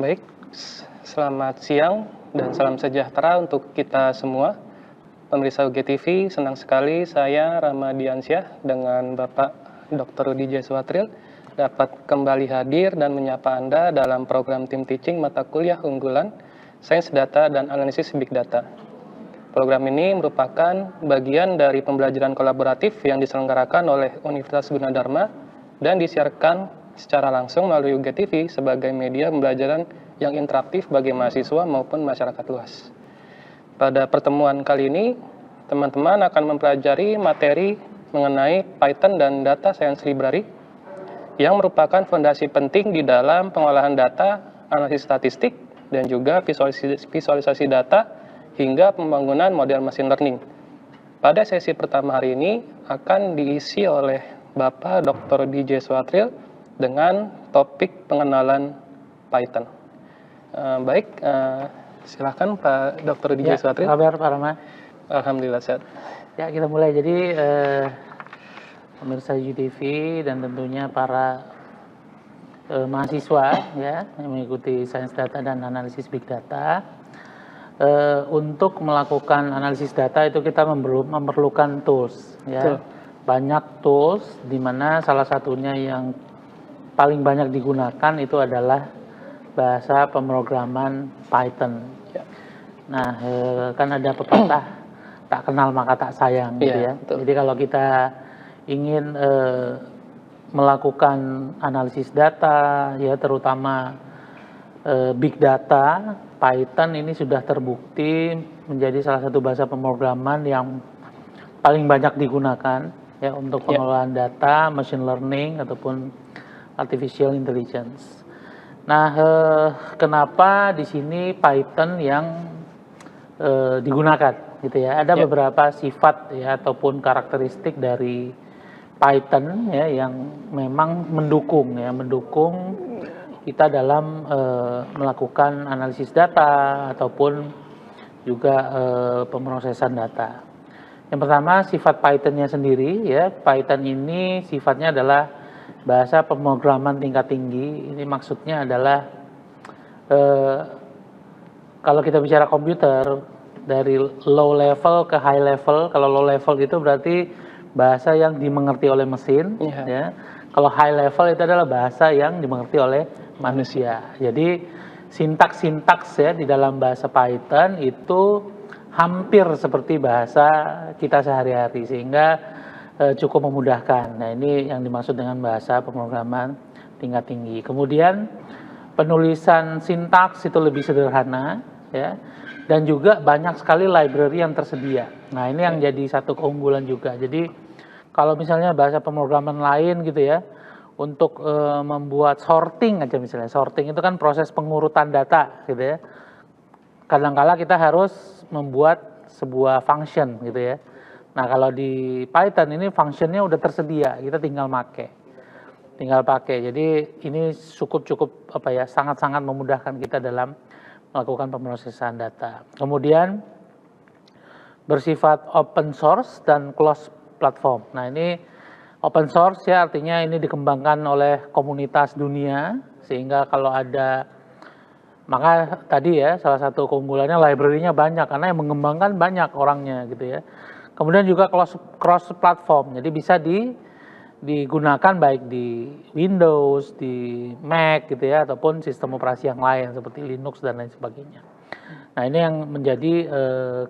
Baik, selamat siang dan salam sejahtera untuk kita semua. Pemirsa UGTV, senang sekali saya Rama Diansyah dengan Bapak Dr. Rudi Jeswatril dapat kembali hadir dan menyapa Anda dalam program Tim Teaching mata kuliah unggulan Sains Data dan Analisis Big Data. Program ini merupakan bagian dari pembelajaran kolaboratif yang diselenggarakan oleh Universitas Gunadarma dan disiarkan secara langsung melalui UGTV sebagai media pembelajaran yang interaktif bagi mahasiswa maupun masyarakat luas. Pada pertemuan kali ini, teman-teman akan mempelajari materi mengenai Python dan Data Science Library yang merupakan fondasi penting di dalam pengolahan data, analisis statistik, dan juga visualisasi data hingga pembangunan model machine learning. Pada sesi pertama hari ini akan diisi oleh Bapak Dr. DJ Swatril dengan topik pengenalan Python. Silakan Pak Dr. DJ Swatril. Kabar Pak Rama? Alhamdulillah sehat. Ya, kita mulai. Jadi pemirsa UGTV dan tentunya para mahasiswa ya yang mengikuti Sains Data dan Analisis Big Data. Untuk melakukan analisis data itu kita memerlukan tools ya. Banyak tools di mana salah satunya yang paling banyak digunakan itu adalah bahasa pemrograman Python. Nah, kan ada pepatah tak kenal maka tak sayang gitu ya. Betul. Jadi kalau kita ingin melakukan analisis data ya terutama big data, Python ini sudah terbukti menjadi salah satu bahasa pemrograman yang paling banyak digunakan ya untuk pengelolaan data, machine learning ataupun artificial intelligence. Nah, kenapa di sini Python yang digunakan gitu ya? Ada beberapa sifat ya ataupun karakteristik dari Python ya yang memang mendukung kita dalam melakukan analisis data ataupun juga pemrosesan data. Yang pertama sifat Python-nya sendiri ya, Python ini sifatnya adalah bahasa pemrograman tingkat tinggi. Ini maksudnya adalah kalau kita bicara komputer dari low level ke high level. Kalau low level itu berarti bahasa yang dimengerti oleh mesin ya. Kalau high level itu adalah bahasa yang dimengerti oleh manusia. Jadi sintaks ya di dalam bahasa Python itu hampir seperti bahasa kita sehari-hari sehingga cukup memudahkan. Nah, ini yang dimaksud dengan bahasa pemrograman tingkat tinggi. Kemudian penulisan sintaks itu lebih sederhana ya. Dan juga banyak sekali library yang tersedia. Nah, ini yang jadi satu keunggulan juga. Jadi kalau misalnya bahasa pemrograman lain gitu ya, untuk membuat sorting aja misalnya. Sorting itu kan proses pengurutan data gitu ya. Kadang-kala kita harus membuat sebuah function gitu ya. Nah, kalau di Python ini functionnya udah tersedia, kita tinggal pakai. Jadi ini cukup sangat-sangat memudahkan kita dalam melakukan pemrosesan data. Kemudian bersifat open source dan closed platform. Nah, ini open source ya artinya ini dikembangkan oleh komunitas dunia sehingga kalau ada maka tadi ya salah satu keunggulannya library-nya banyak karena yang mengembangkan banyak orangnya gitu ya. Kemudian juga cross platform. Jadi bisa digunakan baik di Windows, di Mac gitu ya ataupun sistem operasi yang lain seperti Linux dan lain sebagainya. Nah, ini yang menjadi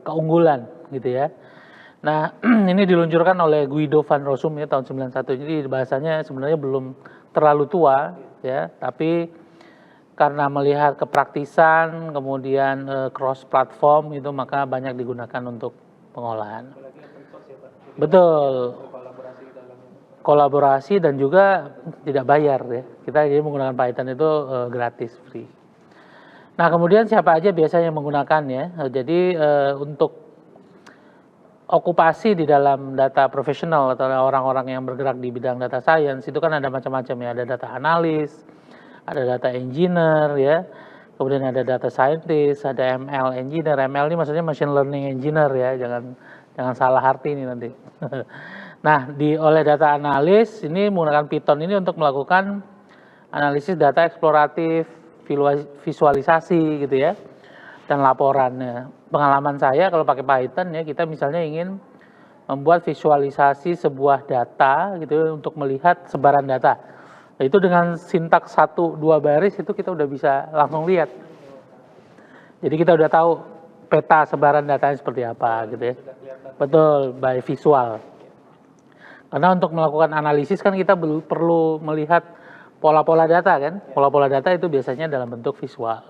keunggulan gitu ya. Nah, ini diluncurkan oleh Guido van Rossum ya tahun 91. Jadi bahasanya sebenarnya belum terlalu tua ya, tapi karena melihat kepraktisan kemudian cross platform itu maka banyak digunakan untuk pengolahan. Betul. Kolaborasi dan juga tidak bayar ya. Kita jadi menggunakan Python itu gratis, free. Nah, kemudian siapa aja biasanya menggunakan ya. Jadi untuk okupasi di dalam data profesional atau orang-orang yang bergerak di bidang data science itu kan ada macam-macam ya, ada data analis, ada data engineer ya, kemudian ada data scientist, ada ML engineer. ML ini maksudnya machine learning engineer ya, jangan salah arti ini nanti. Nah, oleh data analis ini menggunakan Python ini untuk melakukan analisis data eksploratif, visualisasi gitu ya, dan laporannya. Pengalaman saya kalau pakai Python ya, kita misalnya ingin membuat visualisasi sebuah data gitu ya, untuk melihat sebaran data. Nah, itu dengan sintaks 1-2 baris itu kita udah bisa langsung lihat. Jadi kita udah tahu peta sebaran datanya seperti apa gitu ya. Betul, by visual. Karena untuk melakukan analisis kan kita perlu melihat pola-pola data kan. Pola-pola data itu biasanya dalam bentuk visual.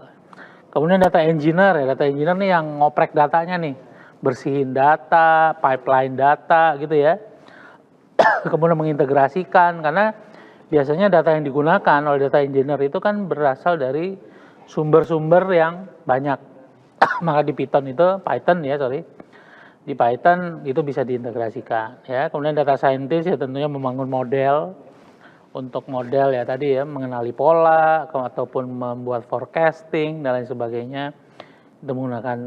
Kemudian data engineer ya, data engineer nih yang ngoprek datanya nih. Bersihin data, pipeline data gitu ya. Kemudian mengintegrasikan, karena biasanya data yang digunakan oleh data engineer itu kan berasal dari sumber-sumber yang banyak. Maka di Python di Python itu bisa diintegrasikan ya. Kemudian data scientist ya tentunya membangun model, untuk model ya tadi ya, mengenali pola ataupun membuat forecasting dan lain sebagainya, itu menggunakan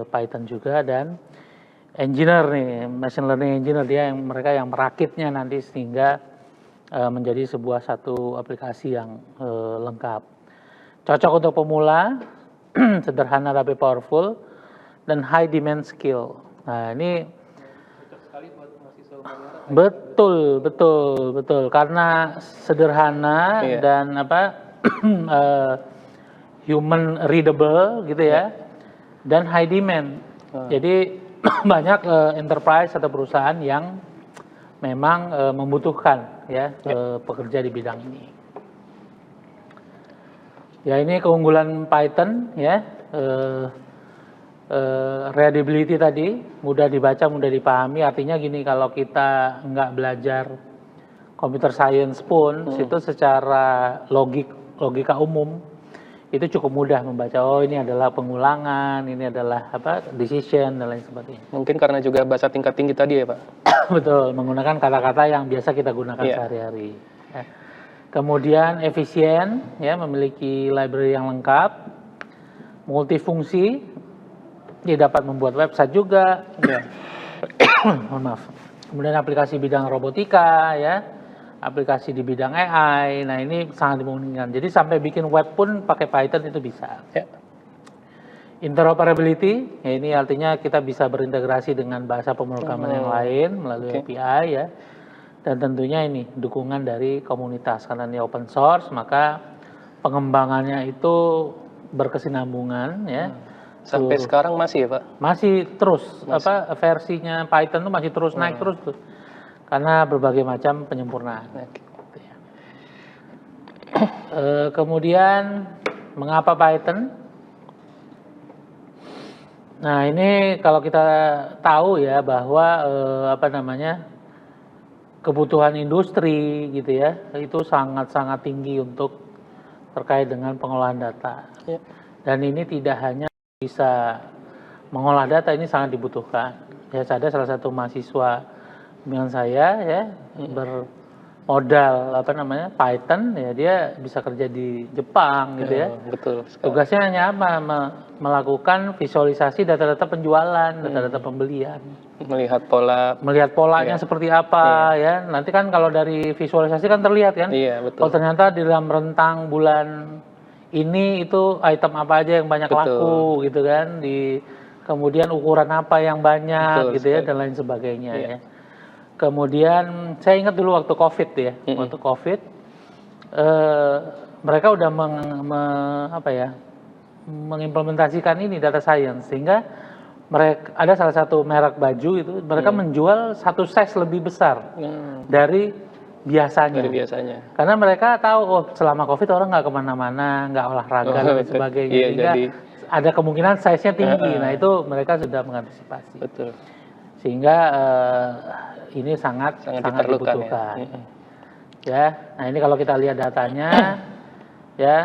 Python juga. Dan engineer nih, machine learning engineer, dia mereka yang merakitnya nanti sehingga menjadi satu aplikasi yang lengkap. Cocok untuk pemula, sederhana tapi powerful, dan high demand skill. Nah ini Cocok sekali buat mahasiswa humaniora. betul, karena sederhana dan human readable gitu ya, dan high demand. Jadi banyak enterprise atau perusahaan yang memang membutuhkan ya pekerja di bidang ini. Ya ini keunggulan Python ya. Readability tadi, mudah dibaca, mudah dipahami. Artinya gini, kalau kita nggak belajar computer science pun, itu secara logika umum itu cukup mudah membaca. Oh ini adalah pengulangan, ini adalah decision dan lain sebagainya. Mungkin karena juga bahasa tingkat tinggi tadi ya Pak. Betul, menggunakan kata-kata yang biasa kita gunakan sehari-hari. Ya. Kemudian efisien, ya, memiliki library yang lengkap, multifungsi. Dia dapat membuat website juga, mohon maaf. Kemudian aplikasi bidang robotika, ya, aplikasi di bidang AI. Nah ini sangat dimungkinkan. Jadi sampai bikin web pun pakai Python itu bisa. Ya. Interoperability, ya ini artinya kita bisa berintegrasi dengan bahasa pemrograman yang lain melalui API, ya. Dan tentunya ini dukungan dari komunitas, karena ini open source, maka pengembangannya itu berkesinambungan, ya. Sampai sekarang masih ya Pak? Masih terus, versinya Python itu masih terus naik terus tuh, karena berbagai macam penyempurnaan. Kemudian mengapa Python? Nah ini kalau kita tahu ya bahwa kebutuhan industri gitu ya, itu sangat-sangat tinggi untuk terkait dengan pengolahan data. Dan ini tidak hanya bisa mengolah data, ini sangat dibutuhkan. Ya, ada salah satu mahasiswa dengan saya ya, bermodal Python, ya dia bisa kerja di Jepang gitu ya. Betul sekali. Tugasnya hanya melakukan visualisasi data-data penjualan, data-data pembelian. Melihat polanya seperti apa ya. Nanti kan kalau dari visualisasi kan terlihat kan. Iya, betul. Kalau ternyata di dalam rentang bulan ini itu item apa aja yang banyak laku gitu kan, kemudian ukuran apa yang banyak gitu ya, dan lain sebagainya ya. Kemudian saya ingat dulu waktu COVID ya, waktu COVID mereka udah mengimplementasikan ini data science, sehingga mereka ada salah satu merek baju itu mereka menjual satu size lebih besar dari biasanya. Karena mereka tahu selama COVID orang nggak kemana-mana, nggak olahraga dan sebagainya, sehingga ada kemungkinan size-nya tinggi. Nah itu mereka sudah mengantisipasi. Betul. Sehingga ini sangat dibutuhkan. Ya, nah ini kalau kita lihat datanya, ya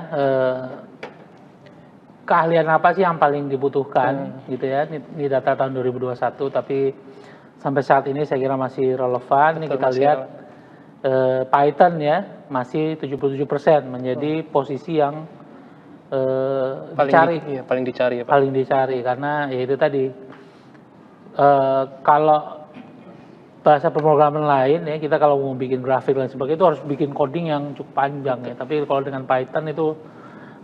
keahlian apa sih yang paling dibutuhkan, gitu ya? Ini data tahun 2021, tapi sampai saat ini saya kira masih relevan. Ini kita lihat. Python ya masih 77% menjadi posisi yang paling dicari ya Pak. Paling dicari karena ya itu tadi, kalau bahasa pemrograman lain ya, kita kalau mau bikin grafik dan sebagainya itu harus bikin coding yang cukup panjang ya, tapi kalau dengan Python itu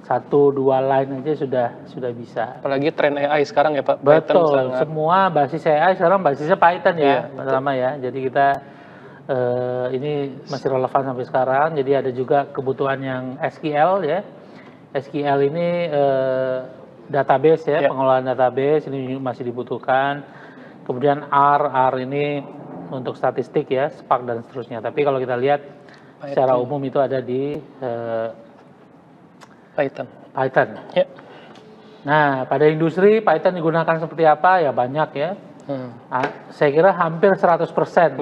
1-2 line aja sudah bisa. Apalagi tren AI sekarang ya Pak. Betul, sangat... semua basis AI sekarang basisnya Python ya, Iya, pertama ya. Jadi kita ini masih relevan sampai sekarang. Jadi ada juga kebutuhan yang SQL ya. SQL ini database ya, pengelolaan database ini masih dibutuhkan. Kemudian R ini untuk statistik ya, Spark dan seterusnya. Tapi kalau kita lihat secara umum itu ada di Python. Ya. Nah, pada industri Python digunakan seperti apa? Ya banyak ya. Saya kira hampir 100%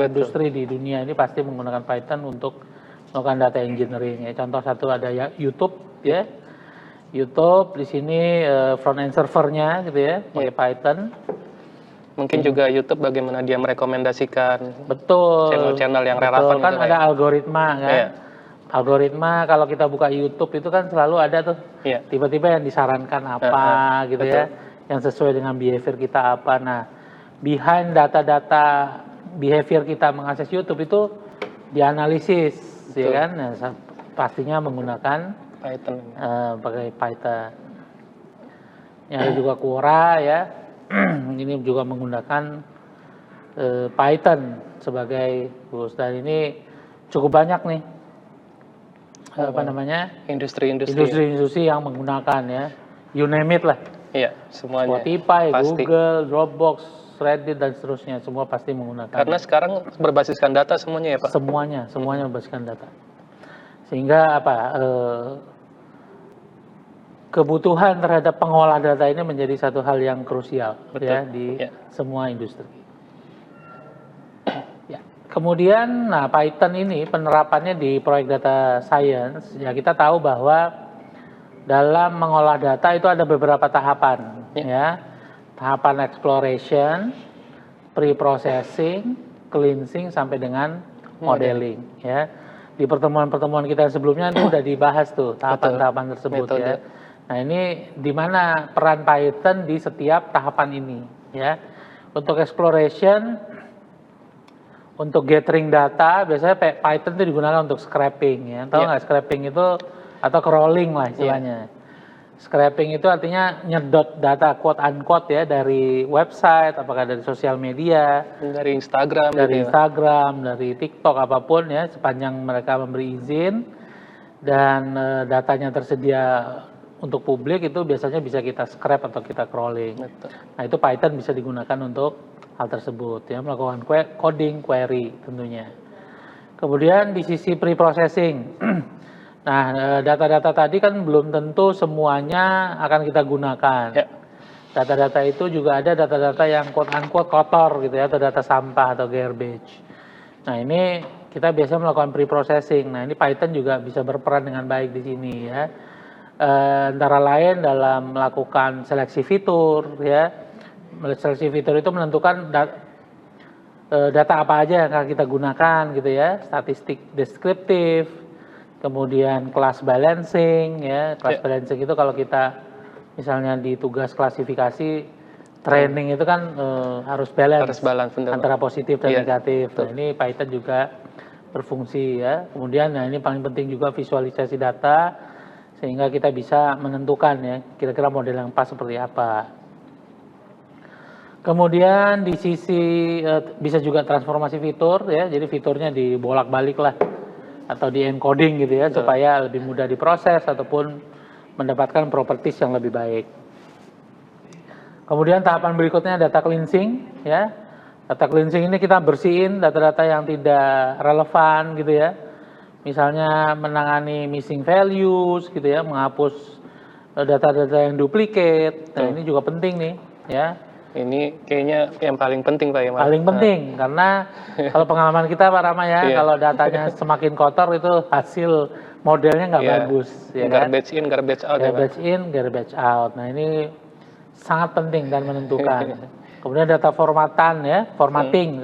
industri di dunia ini pasti menggunakan Python untuk melakukan data engineering. Ya. Contoh satu ada ya YouTube ya. YouTube di sini front end servernya gitu ya, pakai Python. Mungkin juga YouTube bagaimana dia merekomendasikan channel-channel yang relevan kan ada algoritma kan. Yeah. Algoritma kalau kita buka YouTube itu kan selalu ada tuh. Yeah. Tiba-tiba yang disarankan apa gitu ya. Yang sesuai dengan behavior kita apa. Nah, behind data-data behavior kita mengakses YouTube itu dianalisis ya kan. Nah, pastinya menggunakan Python. Pakai Python. Yang ada juga Quora ya. Ini juga menggunakan Python sebagai tools, dan ini cukup banyak nih industri-industri yang menggunakan ya, you name it lah. Iya, semuanya. Spotify, pasti. Google, Dropbox, Reddit dan seterusnya semua pasti menggunakan. Karena sekarang berbasiskan data semuanya ya Pak. Semuanya berbasiskan data. Sehingga kebutuhan terhadap pengolah data ini menjadi satu hal yang krusial ya di semua industri. Ya. Kemudian, Python ini penerapannya di proyek data science, ya kita tahu bahwa dalam mengolah data itu ada beberapa tahapan, ya. Tahapan exploration, pre-processing, cleansing sampai dengan modeling, ya. Di pertemuan-pertemuan kita sebelumnya itu sudah dibahas tuh tahapan-tahapan tersebut ya. Nah, ini di mana peran Python di setiap tahapan ini ya. Untuk exploration, untuk gathering data, biasanya Python itu digunakan untuk scraping ya. Tahu nggak scraping itu, atau crawling lah istilahnya. Scraping itu artinya nyedot data quote unquote ya dari website, apakah dari sosial media, dari Instagram, dari TikTok apapun ya, sepanjang mereka memberi izin dan datanya tersedia untuk publik, itu biasanya bisa kita scrap atau kita crawling. Betul. Nah, itu Python bisa digunakan untuk hal tersebut ya, melakukan coding query tentunya. Kemudian di sisi pre-processing. Nah, data-data tadi kan belum tentu semuanya akan kita gunakan. Ya. Data-data itu juga ada data-data yang quote-unquote kotor gitu ya, atau data sampah atau garbage. Nah, ini kita biasa melakukan pre-processing. Nah, ini Python juga bisa berperan dengan baik di sini ya. Antara lain dalam melakukan seleksi fitur ya. Seleksi fitur itu menentukan data apa aja yang akan kita gunakan gitu ya. Statistik deskriptif, kemudian class balancing ya. Class balancing itu kalau kita misalnya di tugas klasifikasi training itu kan harus balance antara positif dan negatif. Nah, ini Python juga berfungsi ya. Kemudian ini paling penting juga visualisasi data, sehingga kita bisa menentukan ya kira-kira model yang pas seperti apa. Kemudian di sisi bisa juga transformasi fitur ya, jadi fiturnya dibolak-balik lah atau di encoding gitu ya, supaya lebih mudah diproses ataupun mendapatkan properties yang lebih baik. Kemudian tahapan berikutnya data cleansing ya. Data cleansing ini kita bersihin data-data yang tidak relevan gitu ya. Misalnya menangani missing values gitu ya, menghapus data-data yang duplicate. Nah, ini juga penting nih ya. Ini kayaknya yang paling penting Pak ya, Mas. Paling penting karena kalau pengalaman kita Pak Rama ya, kalau datanya semakin kotor itu hasil modelnya nggak bagus ya kan. Garbage in, garbage out. Garbage in, garbage out. Nah, ini sangat penting dan menentukan. Kemudian data formatting.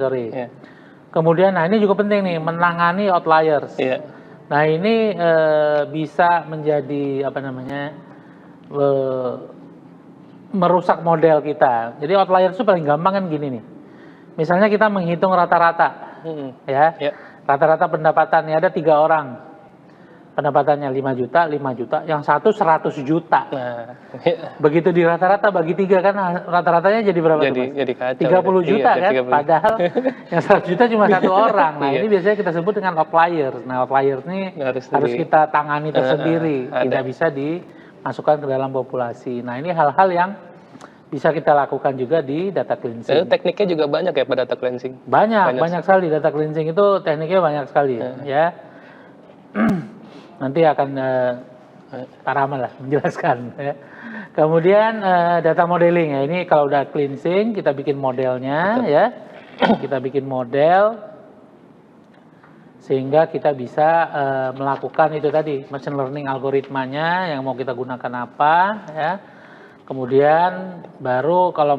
Kemudian, nah ini juga penting nih, menangani outliers. Nah, ini bisa menjadi merusak model kita. Jadi outliers itu paling gampang kan gini nih. Misalnya kita menghitung rata-rata, ya, rata-rata pendapatan ya, ada 3 orang. pendapatannya 5 juta, 5 juta, yang satu 100 juta. Nah, Begitu di rata-rata bagi 3 kan rata-ratanya jadi berapa tuh, Mas? jadi kacau. 30 juta Iya, kan? 30. Padahal yang 100 juta cuma satu orang. Nah, Iya. ini biasanya kita sebut dengan outliers. Nah, outliers ini harus kita tangani tersendiri, tidak bisa dimasukkan ke dalam populasi. Nah, ini hal-hal yang bisa kita lakukan juga di data cleansing. Tekniknya juga banyak ya pada data cleansing? Banyak sekali. Data cleansing itu tekniknya banyak sekali ya. Nanti akan Pak Rama lah menjelaskan ya. Kemudian data modeling ya, ini kalau udah cleansing kita bikin modelnya. Betul. Ya, kita bikin model sehingga kita bisa melakukan itu tadi machine learning algoritmanya yang mau kita gunakan apa ya. Kemudian baru kalau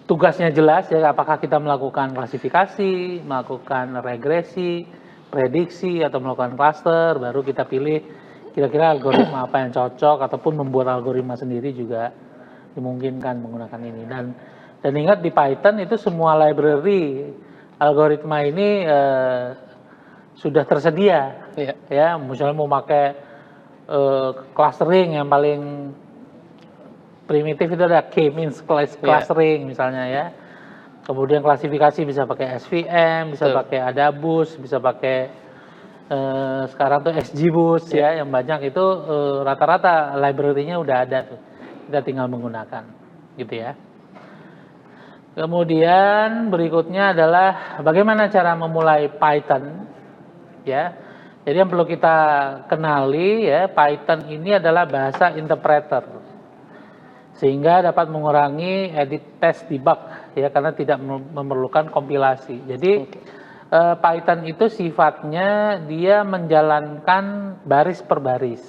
tugasnya jelas ya, apakah kita melakukan klasifikasi, melakukan regresi, prediksi atau melakukan cluster, baru kita pilih kira-kira algoritma apa yang cocok ataupun membuat algoritma sendiri juga dimungkinkan menggunakan ini. Dan ingat di Python itu semua library algoritma ini sudah tersedia. Yeah. Ya, misalnya mau pakai clustering yang paling primitif itu ada k-means clustering misalnya ya. Kemudian klasifikasi bisa pakai SVM, bisa pakai Adabus, bisa pakai sekarang tuh XGBoost ya, yang banyak itu rata-rata library-nya udah ada tuh. Kita tinggal menggunakan gitu ya. Kemudian berikutnya adalah bagaimana cara memulai Python ya. Jadi yang perlu kita kenali ya, Python ini adalah bahasa interpreter. Sehingga dapat mengurangi edit, test, debug ya, karena tidak memerlukan kompilasi. Jadi Python itu sifatnya dia menjalankan baris per baris.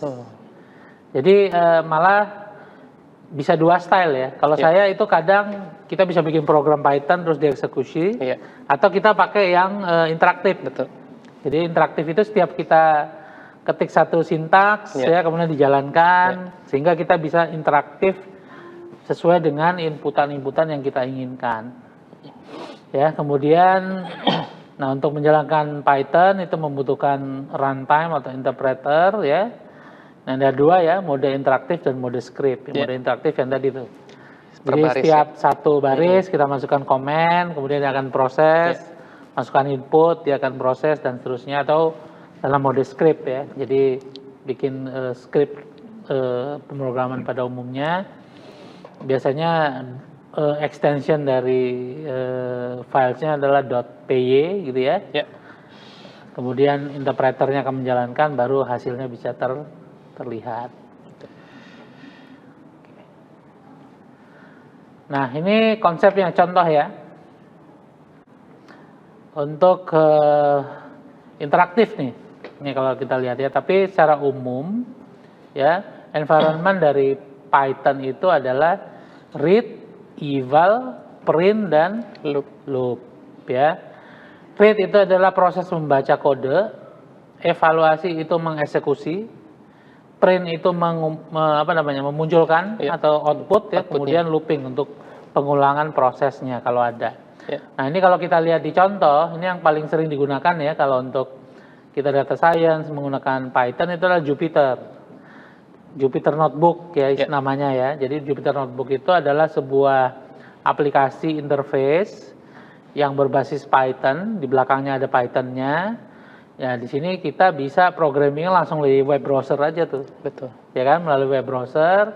Jadi malah bisa dua style ya. Kalau saya itu kadang kita bisa bikin program Python terus dieksekusi, atau kita pakai yang interaktif. Betul. Jadi interaktif itu setiap kita ketik satu sintaks ya, kemudian dijalankan sehingga kita bisa interaktif sesuai dengan inputan-inputan yang kita inginkan. Ya, kemudian nah untuk menjalankan Python itu membutuhkan runtime atau interpreter ya. Nah, ada dua ya, mode interaktif dan mode script. Mode interaktif yang tadi tuh. Jadi setiap satu baris kita masukkan komen, kemudian dia akan proses, masukkan input, dia akan proses dan seterusnya, atau dalam mode script ya. Jadi bikin script pemrograman pada umumnya. Biasanya extension dari filesnya adalah .py gitu ya. Kemudian interpreternya akan menjalankan, baru hasilnya bisa terlihat. Nah, ini konsep yang contoh ya. Untuk interaktif nih. Ini kalau kita lihat ya, tapi secara umum ya, environment dari Python itu adalah read, eval, print, dan loop ya. Read itu adalah proses membaca kode, evaluasi itu mengeksekusi, print itu memunculkan atau output ya, kemudian looping untuk pengulangan prosesnya kalau ada. Nah, ini kalau kita lihat di contoh, ini yang paling sering digunakan ya kalau untuk kita data science menggunakan Python itu adalah Jupyter Notebook ya namanya ya. Jadi Jupyter Notebook itu adalah sebuah aplikasi interface yang berbasis Python, di belakangnya ada Python-nya. Ya, di sini kita bisa programming langsung dari web browser aja tuh. Betul. Ya kan, melalui web browser,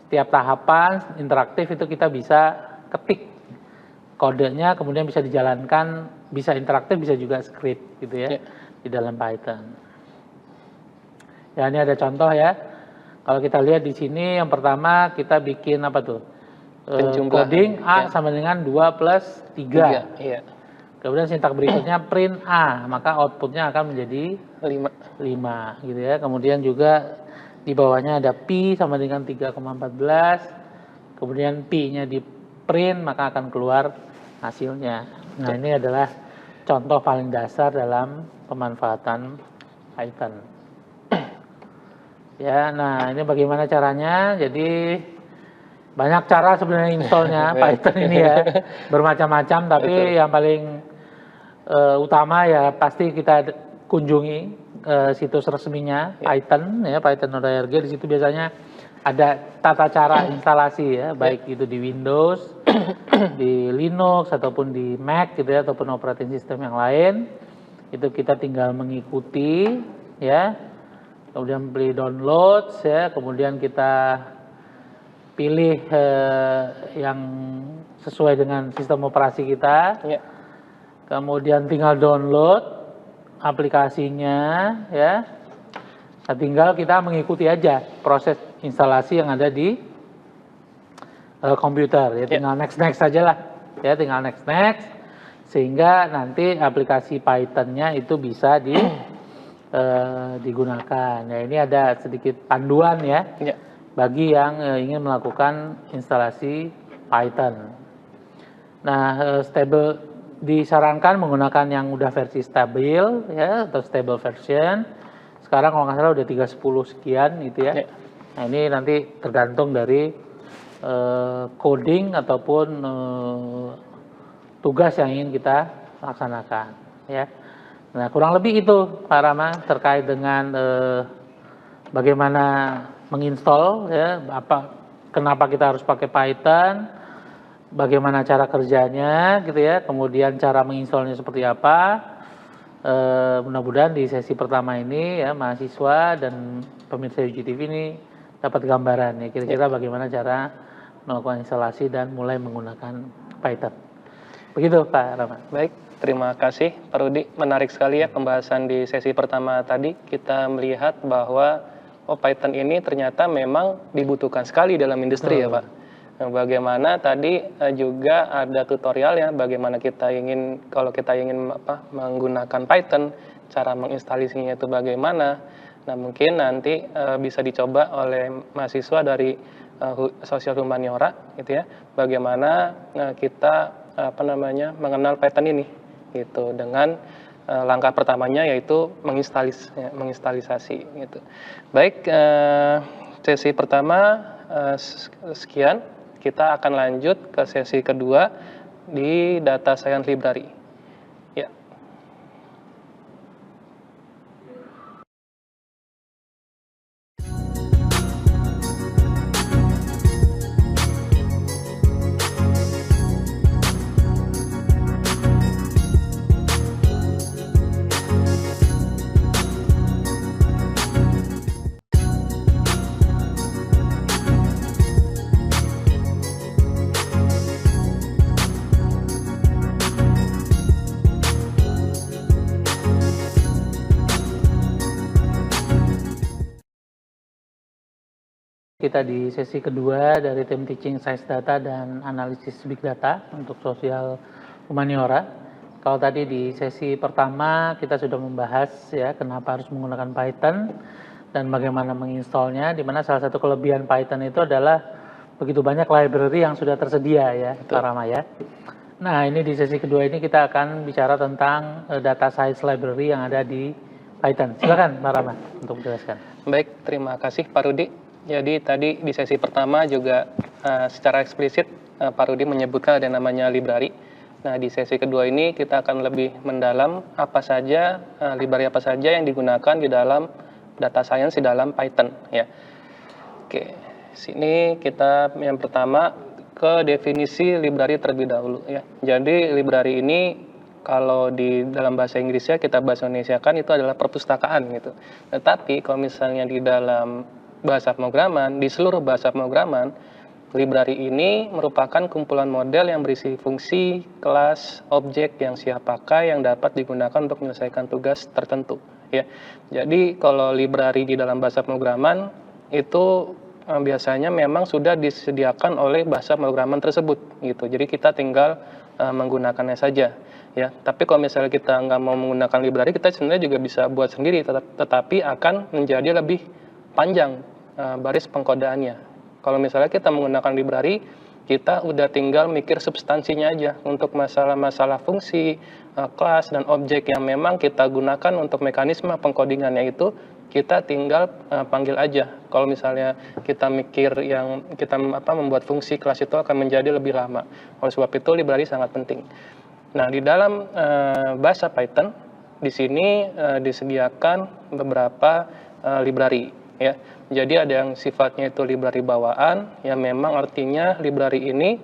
setiap tahapan interaktif itu kita bisa ketik kodenya, kemudian bisa dijalankan, bisa interaktif, bisa juga script gitu ya, di dalam Python. Ya, ini ada contoh ya. Kalau kita lihat di sini, yang pertama kita bikin apa tuh? Coding A sama dengan 2 plus 3. Kemudian sintak berikutnya print A, maka outputnya akan menjadi 5 gitu ya. Kemudian juga di bawahnya ada P sama dengan 3,14. Kemudian P-nya di print, maka akan keluar hasilnya. Nah, ini adalah contoh paling dasar dalam pemanfaatan Python. Ya, nah ini bagaimana caranya? Jadi banyak cara sebenarnya installnya Python ini ya, bermacam-macam. Tapi yang paling utama ya pasti kita kunjungi situs resminya Python ya, python.org. Di situ biasanya ada tata cara instalasi ya, baik itu di Windows, di Linux ataupun di Mac gitu ya, ataupun operating system yang lain. Itu kita tinggal mengikuti ya. Kemudian beli download ya, kemudian kita pilih yang sesuai dengan sistem operasi kita. Ya. Kemudian tinggal download aplikasinya ya. Nah, tinggal kita mengikuti aja proses instalasi yang ada di komputer ya, tinggal next aja lah ya, tinggal next sehingga nanti aplikasi Python-nya itu bisa digunakan. Ya, ini ada sedikit panduan ya, bagi yang ingin melakukan instalasi Python. Nah, disarankan menggunakan yang udah versi stabil ya, atau stable version. Sekarang kalau nggak salah udah 310 sekian gitu ya. Nah, ini nanti tergantung dari coding ataupun tugas yang ingin kita laksanakan ya. Nah, kurang lebih itu Pak Rama terkait dengan bagaimana menginstall ya, kenapa kita harus pakai Python, bagaimana cara kerjanya gitu ya, kemudian cara menginstallnya seperti apa. Mudah-mudahan di sesi pertama ini ya, mahasiswa dan pemirsa UGTV ini dapat gambaran ya, kira-kira bagaimana cara melakukan instalasi dan mulai menggunakan Python. Begitu Pak Rama. Baik, terima kasih Pak Rudi. Menarik sekali ya pembahasan di sesi pertama tadi. Kita melihat bahwa Python ini ternyata memang dibutuhkan sekali dalam industri ya Pak. Nah, bagaimana tadi juga ada tutorial ya, bagaimana kalau kita ingin menggunakan Python, cara menginstalasinya itu bagaimana. Nah, mungkin nanti bisa dicoba oleh mahasiswa dari sosial humaniora gitu ya, bagaimana kita mengenal Python ini gitu, dengan langkah pertamanya yaitu menginstalisasi gitu. Baik, sesi pertama sekian. Kita akan lanjut ke sesi kedua di Data Science Library. Ya. Kita di sesi kedua dari tim Teaching Science Data dan Analisis Big Data untuk sosial humaniora. Kalau tadi di sesi pertama kita sudah membahas ya kenapa harus menggunakan Python dan bagaimana menginstallnya, di mana salah satu kelebihan Python itu adalah begitu banyak library yang sudah tersedia ya Pak Rama ya. Nah, ini di sesi kedua ini kita akan bicara tentang data science library yang ada di Python. Silakan Pak Rama untuk menjelaskan. Baik, terima kasih Pak Rudi. Jadi tadi di sesi pertama juga secara eksplisit Pak Rudi menyebutkan ada namanya library. Nah, di sesi kedua ini kita akan lebih mendalam apa saja library apa saja yang digunakan di dalam data science di dalam Python ya. Oke, sini kita yang pertama ke definisi library terlebih dahulu ya. Jadi library ini kalau di dalam bahasa Inggrisnya kita bahasa Indonesia kan itu adalah perpustakaan gitu. Tetapi kalau misalnya di dalam bahasa pemrograman, di seluruh bahasa pemrograman, library ini merupakan kumpulan model yang berisi fungsi, kelas, objek yang siap pakai yang dapat digunakan untuk menyelesaikan tugas tertentu. Ya, jadi kalau library di dalam bahasa pemrograman itu biasanya memang sudah disediakan oleh bahasa pemrograman tersebut, gitu. Jadi kita tinggal menggunakannya saja. Ya, tapi kalau misalnya kita nggak mau menggunakan library, kita sebenarnya juga bisa buat sendiri, tetapi akan menjadi lebih panjang baris pengkodaannya. Kalau misalnya kita menggunakan library, kita udah tinggal mikir substansinya aja untuk masalah-masalah fungsi, kelas, dan objek yang memang kita gunakan untuk mekanisme pengkodingannya itu, kita tinggal panggil aja. Kalau misalnya kita mikir yang kita membuat fungsi kelas itu akan menjadi lebih lama. Oleh sebab itu library sangat penting. Nah, di dalam bahasa Python, di sini disediakan beberapa library ya. Jadi ada yang sifatnya itu library bawaan, yang memang artinya library ini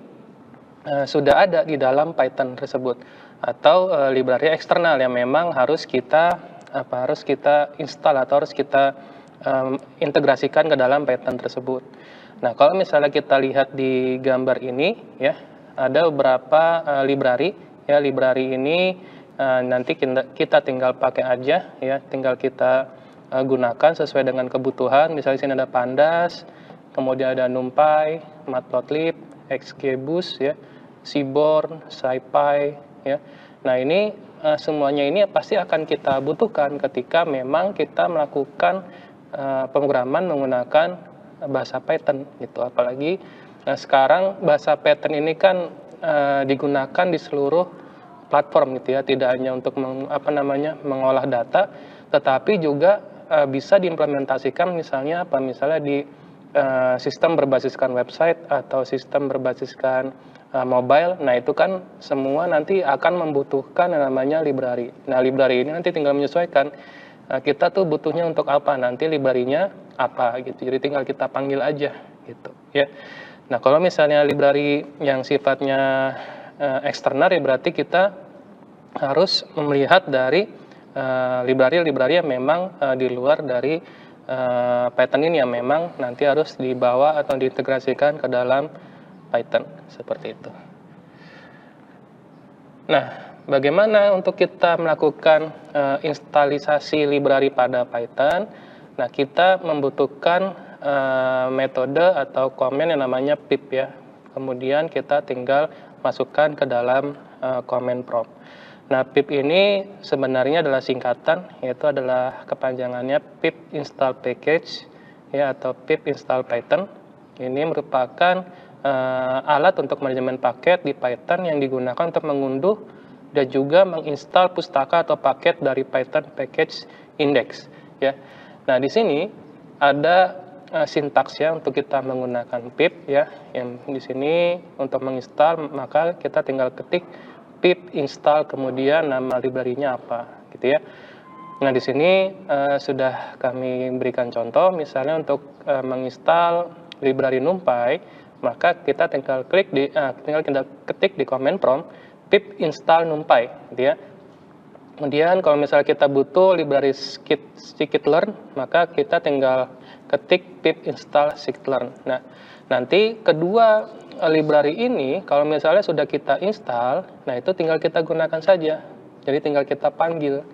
sudah ada di dalam Python tersebut, atau library eksternal yang memang harus kita install atau harus kita integrasikan ke dalam Python tersebut. Nah, kalau misalnya kita lihat di gambar ini ya, ada beberapa library ya. Library ini nanti kita tinggal pakai aja ya, tinggal kita gunakan sesuai dengan kebutuhan. Misalnya di sini ada Pandas, kemudian ada NumPy, Matplotlib, XGBoost ya, Seaborn, SciPy ya. Nah, ini semuanya ini pasti akan kita butuhkan ketika memang kita melakukan pemrograman menggunakan bahasa Python gitu. Apalagi sekarang bahasa Python ini kan digunakan di seluruh platform gitu ya, tidak hanya untuk mengolah data, tetapi juga bisa diimplementasikan misalnya di sistem berbasiskan website atau sistem berbasiskan mobile. Nah, itu kan semua nanti akan membutuhkan yang namanya library. Nah, library ini nanti tinggal menyesuaikan kita tuh butuhnya untuk apa, nanti library-nya apa gitu. Jadi tinggal kita panggil aja gitu ya. Nah, kalau misalnya library yang sifatnya eksternal ya, berarti kita harus melihat dari library-library yang memang di luar dari Python ini, yang memang nanti harus dibawa atau diintegrasikan ke dalam Python seperti itu. Nah, bagaimana untuk kita melakukan instalisasi library pada Python? Nah, kita membutuhkan metode atau komen yang namanya pip ya. Kemudian kita tinggal masukkan ke dalam command prompt. Nah, pip ini sebenarnya adalah singkatan, yaitu adalah kepanjangannya pip install package ya, atau pip install Python. Ini merupakan alat untuk manajemen paket di Python yang digunakan untuk mengunduh dan juga menginstal pustaka atau paket dari Python package index ya. Nah, di sini ada sintaksnya untuk kita menggunakan pip ya. Yang di sini untuk menginstal maka kita tinggal ketik pip install kemudian nama library-nya apa gitu ya. Nah, di sini sudah kami berikan contoh, misalnya untuk menginstal library NumPy, maka kita tinggal kita ketik di command prompt pip install NumPy gitu ya. Kemudian kalau misalnya kita butuh library scikit-learn, maka kita tinggal ketik pip install scikit-learn. Nah, nanti kedua library ini kalau misalnya sudah kita install, nah itu tinggal kita gunakan saja. Jadi tinggal kita panggil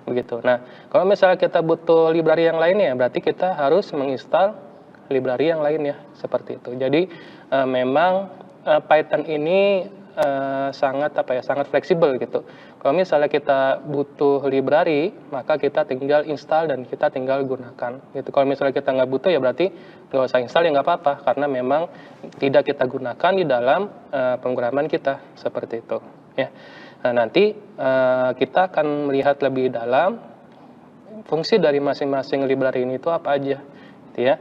begitu. Nah, kalau misalnya kita butuh library yang lainnya, berarti kita harus menginstal library yang lainnya seperti itu. Jadi memang Python ini sangat fleksibel gitu. Kalau misalnya kita butuh library, maka kita tinggal install dan kita tinggal gunakan gitu. Kalau misalnya kita nggak butuh ya berarti nggak usah install, ya nggak apa-apa, karena memang tidak kita gunakan di dalam pemrograman kita seperti itu ya. Nah, nanti kita akan melihat lebih dalam fungsi dari masing-masing library ini itu apa aja gitu ya.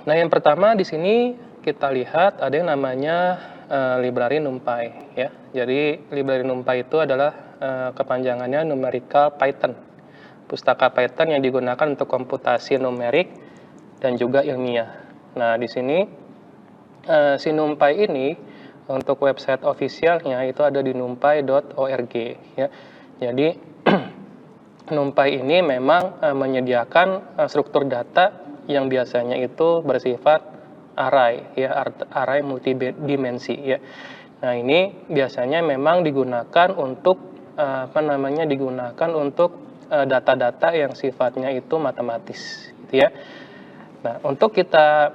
Nah, yang pertama di sini kita lihat ada yang namanya library NumPy ya. Jadi library NumPy itu adalah kepanjangannya numerical Python. Pustaka Python yang digunakan untuk komputasi numerik dan juga ilmiah. Nah, di sini si NumPy ini untuk website officialnya itu ada di numpy.org ya. Jadi NumPy ini memang menyediakan struktur data yang biasanya itu bersifat array ya, array multidimensi ya. Nah, ini biasanya memang digunakan untuk digunakan untuk data-data yang sifatnya itu matematis gitu ya. Nah, untuk kita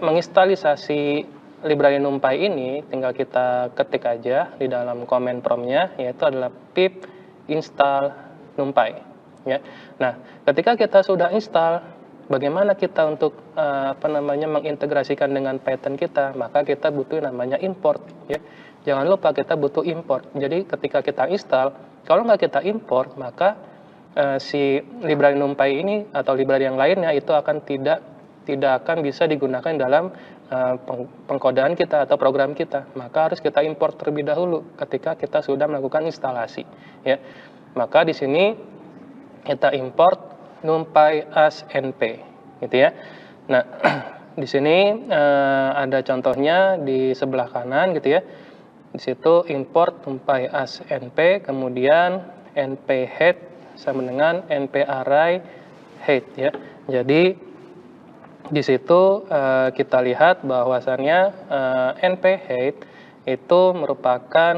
menginstalisasi library NumPy ini, tinggal kita ketik aja di dalam command prompt-nya, yaitu adalah pip install NumPy ya. Nah, ketika kita sudah install, bagaimana kita untuk mengintegrasikan dengan Python kita? Maka kita butuh namanya import ya. Jangan lupa kita butuh import. Jadi ketika kita install, kalau nggak kita import, maka si library NumPy ini atau library yang lainnya itu akan tidak akan bisa digunakan dalam pengkodaan kita atau program kita, maka harus kita import terlebih dahulu ketika kita sudah melakukan instalasi, ya. Maka di sini kita import NumPy as np, gitu ya. Nah, di sini ada contohnya di sebelah kanan, gitu ya. Di situ import NumPy as np, kemudian np head sama dengan np array head, ya. Jadi di situ kita lihat bahwasannya np head itu merupakan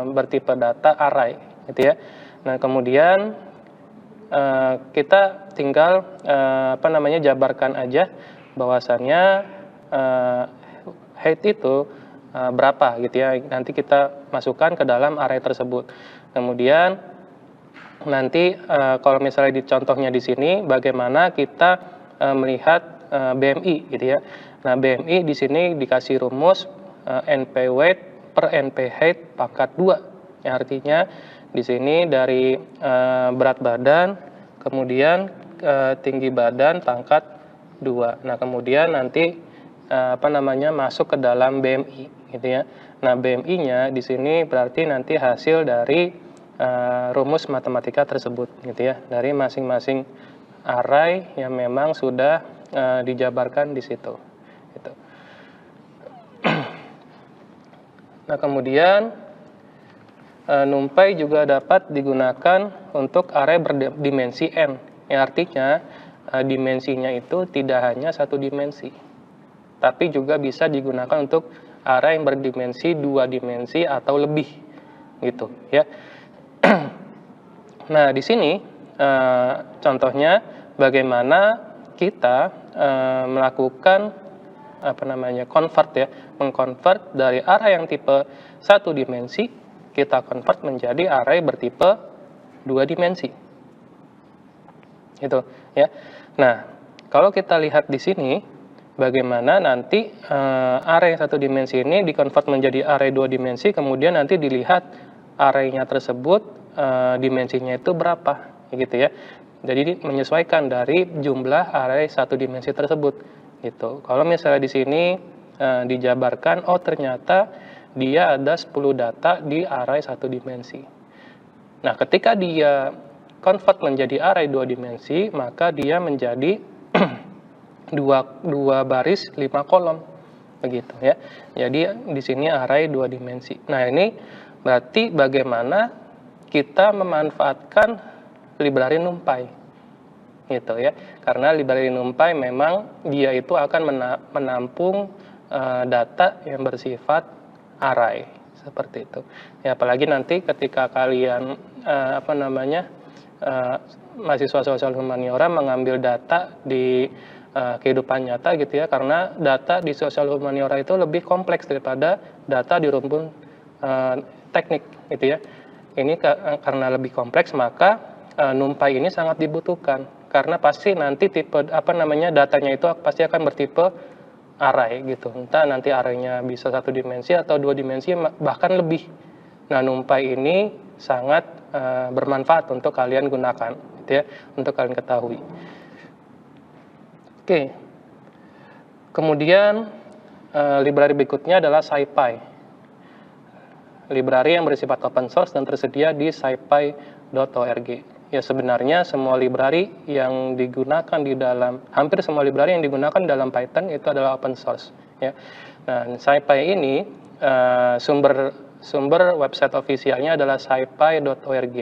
bertipe data array, gitu ya. Nah, kemudian kita tinggal jabarkan aja bahwasannya head itu berapa, gitu ya. Nanti kita masukkan ke dalam array tersebut. Kemudian nanti kalau misalnya di contohnya di sini bagaimana kita melihat BMI, gitu ya. Nah, BMI di sini dikasih rumus np weight per np height pangkat 2. Yang artinya di sini dari berat badan, kemudian tinggi badan pangkat 2. Nah, kemudian nanti masuk ke dalam BMI, gitu ya. Nah, BMI-nya di sini berarti nanti hasil dari rumus matematika tersebut, gitu ya, dari masing-masing array yang memang sudah dijabarkan di situ, gitu. Nah, kemudian NumPy juga dapat digunakan untuk array berdimensi n, yang artinya dimensinya itu tidak hanya satu dimensi, tapi juga bisa digunakan untuk array yang berdimensi 2 dimensi atau lebih, gitu ya. Nah, di sini contohnya bagaimana kita melakukan convert, ya, mengkonvert dari array yang tipe 1 dimensi kita convert menjadi array bertipe 2 dimensi. Gitu, ya. Nah, kalau kita lihat di sini bagaimana nanti array 1 dimensi ini dikonvert menjadi array 2 dimensi, kemudian nanti dilihat array-nya tersebut dimensinya itu berapa, gitu ya. Jadi menyesuaikan dari jumlah array 1 dimensi tersebut, gitu. Kalau misalnya di sini dijabarkan, oh ternyata dia ada 10 data di array 1 dimensi. Nah, ketika dia convert menjadi array 2 dimensi, maka dia menjadi 2 baris 5 kolom, begitu ya. Jadi di sini array 2 dimensi. Nah, ini berarti bagaimana kita memanfaatkan library NumPy, gitu ya. Karena library NumPy memang dia itu akan menampung data yang bersifat array, seperti itu. Ya, apalagi nanti ketika kalian mahasiswa sosial humaniora mengambil data di kehidupan nyata, gitu ya. Karena data di sosial humaniora itu lebih kompleks daripada data di rumpun teknik, gitu ya. Ini karena lebih kompleks, maka NumPy ini sangat dibutuhkan karena pasti nanti tipe datanya itu pasti akan bertipe array, gitu. Entah nanti arraynya bisa 1 dimensi atau 2 dimensi, bahkan lebih. Nah, NumPy ini sangat bermanfaat untuk kalian gunakan, gitu ya, untuk kalian ketahui. Oke. Kemudian library berikutnya adalah SciPy. Library yang bersifat open source dan tersedia di scipy.org. Ya, sebenarnya semua library yang digunakan hampir semua library yang digunakan dalam Python itu adalah open source, ya. Nah, SciPy ini sumber website ofisialnya adalah scipy.org.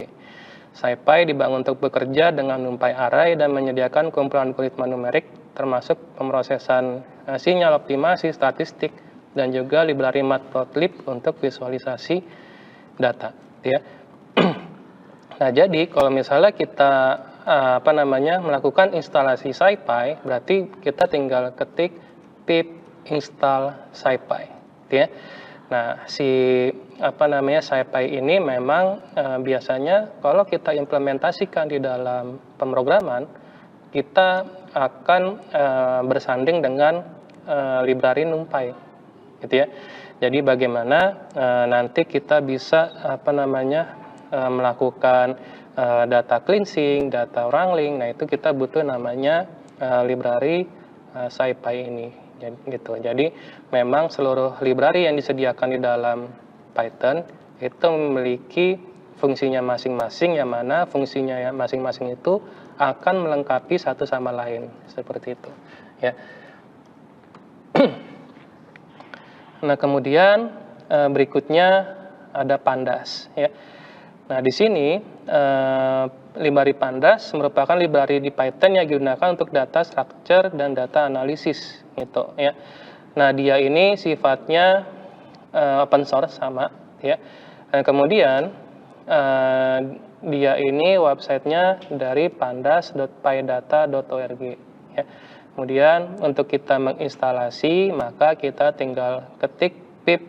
SciPy dibangun untuk bekerja dengan NumPy array dan menyediakan kumpulan algoritma numerik termasuk pemrosesan sinyal optimasi statistik dan juga library matplotlib untuk visualisasi data, ya. Nah, jadi kalau misalnya kita melakukan instalasi SciPy, berarti kita tinggal ketik pip install SciPy, ya. Nah, SciPy ini memang biasanya kalau kita implementasikan di dalam pemrograman, kita akan bersanding dengan library NumPy, gitu ya. Jadi bagaimana nanti kita bisa melakukan data cleansing, data wrangling. Nah, itu kita butuh namanya library SciPy ini. gitu. Jadi memang seluruh library yang disediakan di dalam Python itu memiliki fungsinya masing-masing, yang mana fungsinya masing-masing itu akan melengkapi satu sama lain, seperti itu ya. Nah, kemudian berikutnya ada Pandas ya. Nah, di sini library Pandas merupakan library di Python yang digunakan untuk data structure dan data analisis gitu ya. Nah, dia ini sifatnya open source sama ya. Dan kemudian dia ini websitenya dari pandas.pydata.org ya. Kemudian untuk kita menginstalasi, maka kita tinggal ketik pip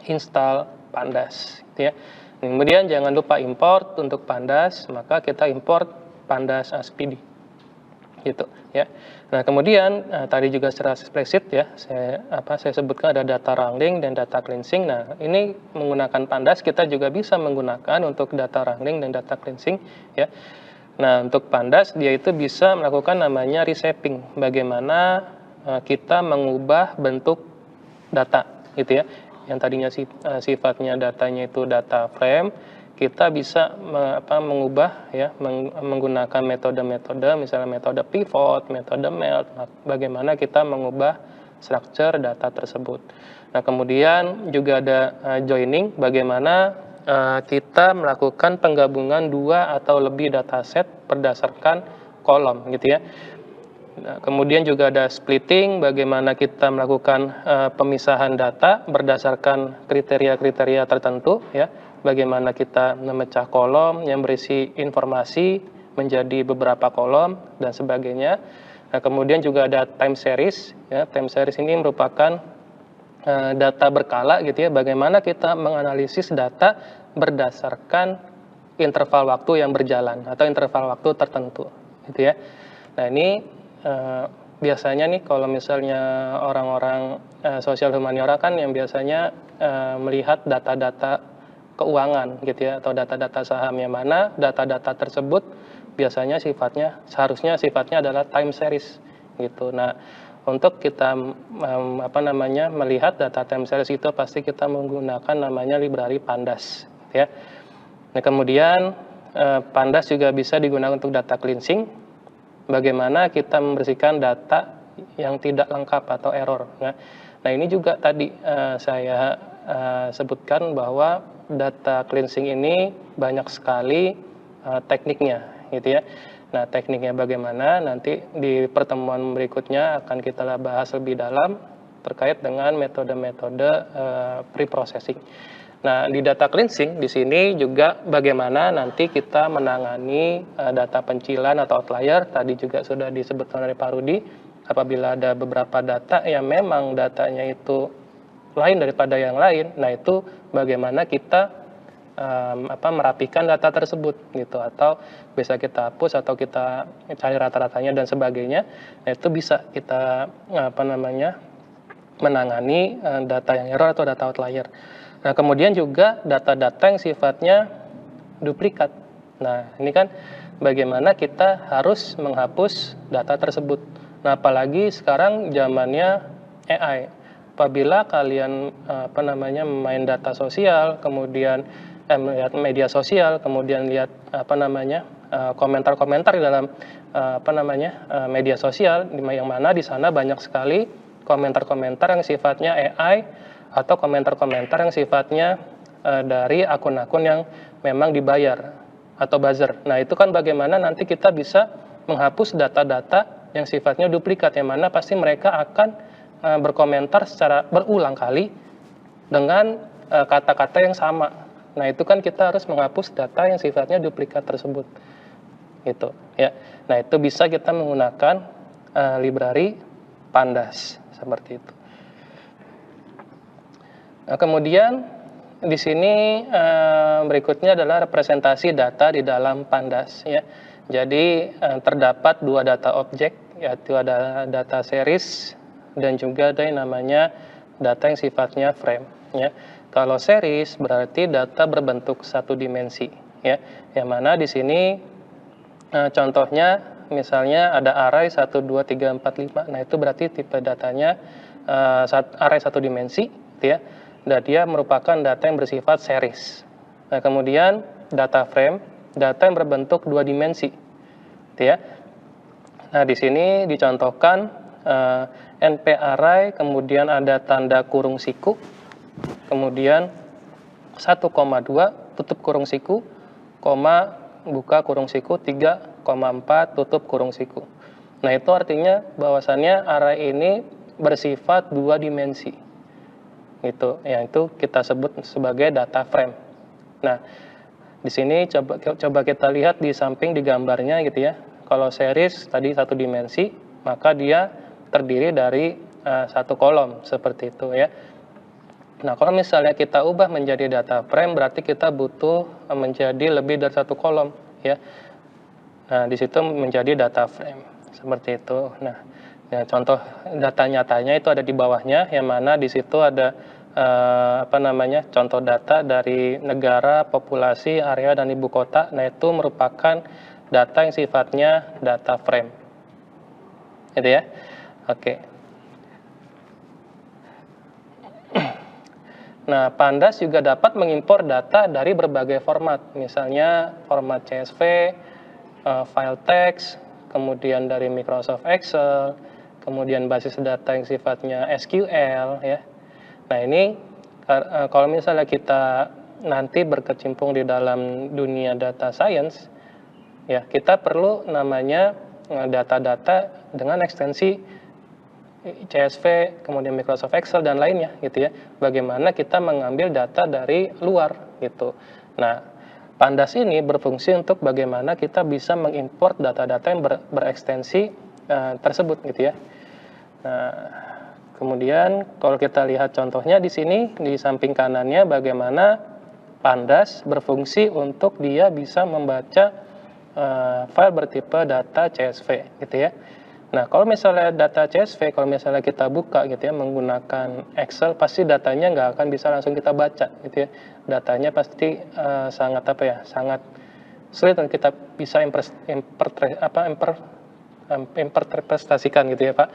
install pandas gitu ya. Kemudian jangan lupa import untuk pandas, maka kita import pandas aspd gitu ya. Nah, kemudian tadi juga secara eksplisit ya saya sebutkan ada data wrangling dan data cleansing. Nah, ini menggunakan pandas kita juga bisa menggunakan untuk data wrangling dan data cleansing ya. Nah, untuk pandas dia itu bisa melakukan namanya reshaping, bagaimana kita mengubah bentuk data gitu ya. Yang tadinya sifatnya datanya itu data frame, kita bisa mengubah ya menggunakan metode-metode, misalnya metode pivot, metode melt, bagaimana kita mengubah structure data tersebut. Nah, kemudian juga ada joining, bagaimana kita melakukan penggabungan dua atau lebih dataset berdasarkan kolom gitu ya. Nah, kemudian juga ada splitting, bagaimana kita melakukan pemisahan data berdasarkan kriteria-kriteria tertentu ya. Bagaimana kita memecah kolom yang berisi informasi menjadi beberapa kolom dan sebagainya. Nah, kemudian juga ada time series ya. Time series ini merupakan data berkala gitu ya, bagaimana kita menganalisis data berdasarkan interval waktu yang berjalan atau interval waktu tertentu gitu ya. Nah, ini biasanya nih kalau misalnya orang-orang sosial humaniora kan yang biasanya melihat data-data keuangan gitu ya, atau data-data saham, yang mana data-data tersebut biasanya seharusnya sifatnya adalah time series gitu. Nah, untuk kita melihat data time series itu pasti kita menggunakan namanya library pandas ya. Nah, kemudian pandas juga bisa digunakan untuk data cleansing, bagaimana kita membersihkan data yang tidak lengkap atau error ya. Nah, ini juga tadi saya sebutkan bahwa data cleansing ini banyak sekali tekniknya gitu ya. Nah, tekniknya bagaimana nanti di pertemuan berikutnya akan kita bahas lebih dalam terkait dengan metode-metode pre-processing. Nah, di data cleansing di sini juga bagaimana nanti kita menangani data pencilan atau outlier. Tadi juga sudah disebutkan oleh Pak Rudi, apabila ada beberapa data yang memang datanya itu lain daripada yang lain, nah itu bagaimana kita merapikan data tersebut gitu, atau bisa kita hapus atau kita cari rata-ratanya dan sebagainya. Nah, itu bisa kita menangani data yang error atau data outlier. Nah, kemudian juga data-data yang sifatnya duplikat. Nah, ini kan bagaimana kita harus menghapus data tersebut. Nah, apalagi sekarang zamannya AI. Apabila kalian main data sosial, kemudian melihat media sosial, kemudian lihat komentar-komentar di dalam media sosial, yang mana di sana banyak sekali komentar-komentar yang sifatnya AI atau komentar-komentar yang sifatnya dari akun-akun yang memang dibayar atau buzzer. Nah, itu kan bagaimana nanti kita bisa menghapus data-data yang sifatnya duplikat, yang mana pasti mereka akan berkomentar secara berulang kali dengan kata-kata yang sama. Nah, itu kan kita harus menghapus data yang sifatnya duplikat tersebut. Gitu, ya. Nah, itu bisa kita menggunakan library pandas seperti itu. Nah, kemudian di sini berikutnya adalah representasi data di dalam pandas, ya. Jadi terdapat dua data objek, yaitu ada data series dan juga ada yang namanya data yang sifatnya frame ya. Kalau series berarti data berbentuk satu dimensi ya. Yang mana di sini contohnya misalnya ada array 1, 2, 3, 4, 5. Nah, itu berarti tipe datanya array satu dimensi, gitu ya. Dan dia merupakan data yang bersifat series. Nah, kemudian data frame, data yang berbentuk dua dimensi, gitu ya. Nah, di sini dicontohkan NP array, kemudian ada tanda kurung siku, kemudian 1,2 tutup kurung siku, koma buka kurung siku, 3,4 tutup kurung siku. Nah, itu artinya bahwasannya array ini bersifat dua dimensi. Gitu, yang itu kita sebut sebagai data frame. Nah, di sini coba kita lihat di samping di gambarnya gitu ya. Kalau series tadi satu dimensi, maka dia terdiri dari satu kolom seperti itu ya. Nah, kalau misalnya kita ubah menjadi data frame, berarti kita butuh menjadi lebih dari satu kolom ya. Nah, di situ menjadi data frame seperti itu. Nah, ya, contoh data nyatanya itu ada di bawahnya, yang mana di situ ada contoh data dari negara, populasi, area, dan ibu kota. Nah, itu merupakan data yang sifatnya data frame. Gitu ya. Oke. Nah, Pandas juga dapat mengimpor data dari berbagai format, misalnya format CSV, file text, kemudian dari Microsoft Excel, kemudian basis data yang sifatnya SQL ya. Nah, ini kalau misalnya kita nanti berkecimpung di dalam dunia data science ya, kita perlu namanya data-data dengan ekstensi CSV, kemudian Microsoft Excel dan lainnya gitu ya. Bagaimana kita mengambil data dari luar gitu. Nah, Pandas ini berfungsi untuk bagaimana kita bisa mengimport data-data yang berekstensi tersebut gitu ya. Nah, kemudian kalau kita lihat contohnya di sini di samping kanannya bagaimana Pandas berfungsi untuk dia bisa membaca file bertipe data CSV gitu ya. Nah, kalau misalnya data CSV, kalau misalnya kita buka gitu ya menggunakan Excel, pasti datanya nggak akan bisa langsung kita baca gitu ya. Datanya pasti sangat sangat sulit untuk kita bisa interpretasikan gitu ya Pak.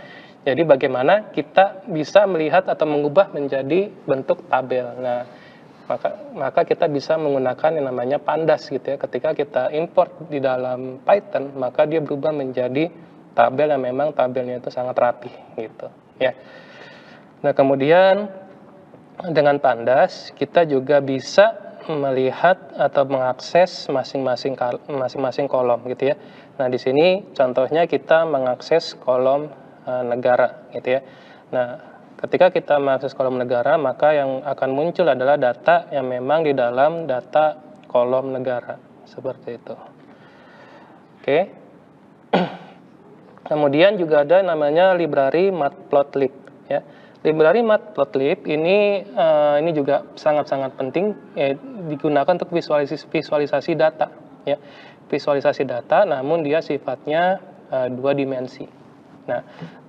Jadi bagaimana kita bisa melihat atau mengubah menjadi bentuk tabel. Nah, maka kita bisa menggunakan yang namanya Pandas gitu ya. Ketika kita import di dalam Python, maka dia berubah menjadi tabel yang memang tabelnya itu sangat rapi gitu ya. Nah, kemudian dengan Pandas kita juga bisa melihat atau mengakses masing-masing kolom gitu ya. Nah, di sini contohnya kita mengakses kolom negara gitu ya. Nah, ketika kita mengakses kolom negara, maka yang akan muncul adalah data yang memang di dalam data kolom negara seperti itu. Oke. Kemudian juga ada namanya library matplotlib ya. Library matplotlib ini juga sangat-sangat penting ya, digunakan untuk visualisasi data ya. Visualisasi data namun dia sifatnya dua dimensi. Nah,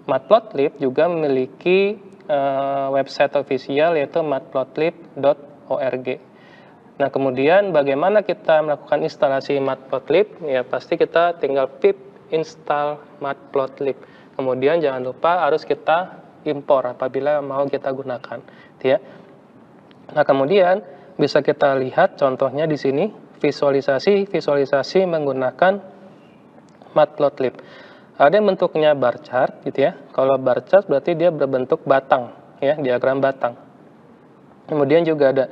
matplotlib juga memiliki website official yaitu matplotlib.org. Nah, kemudian bagaimana kita melakukan instalasi matplotlib? Ya, pasti kita tinggal pip install matplotlib. Kemudian jangan lupa harus kita impor apabila mau kita gunakan, ya. Nah, kemudian bisa kita lihat contohnya di sini visualisasi menggunakan matplotlib. Ada yang bentuknya bar chart gitu ya. Kalau bar chart berarti dia berbentuk batang ya, diagram batang. Kemudian juga ada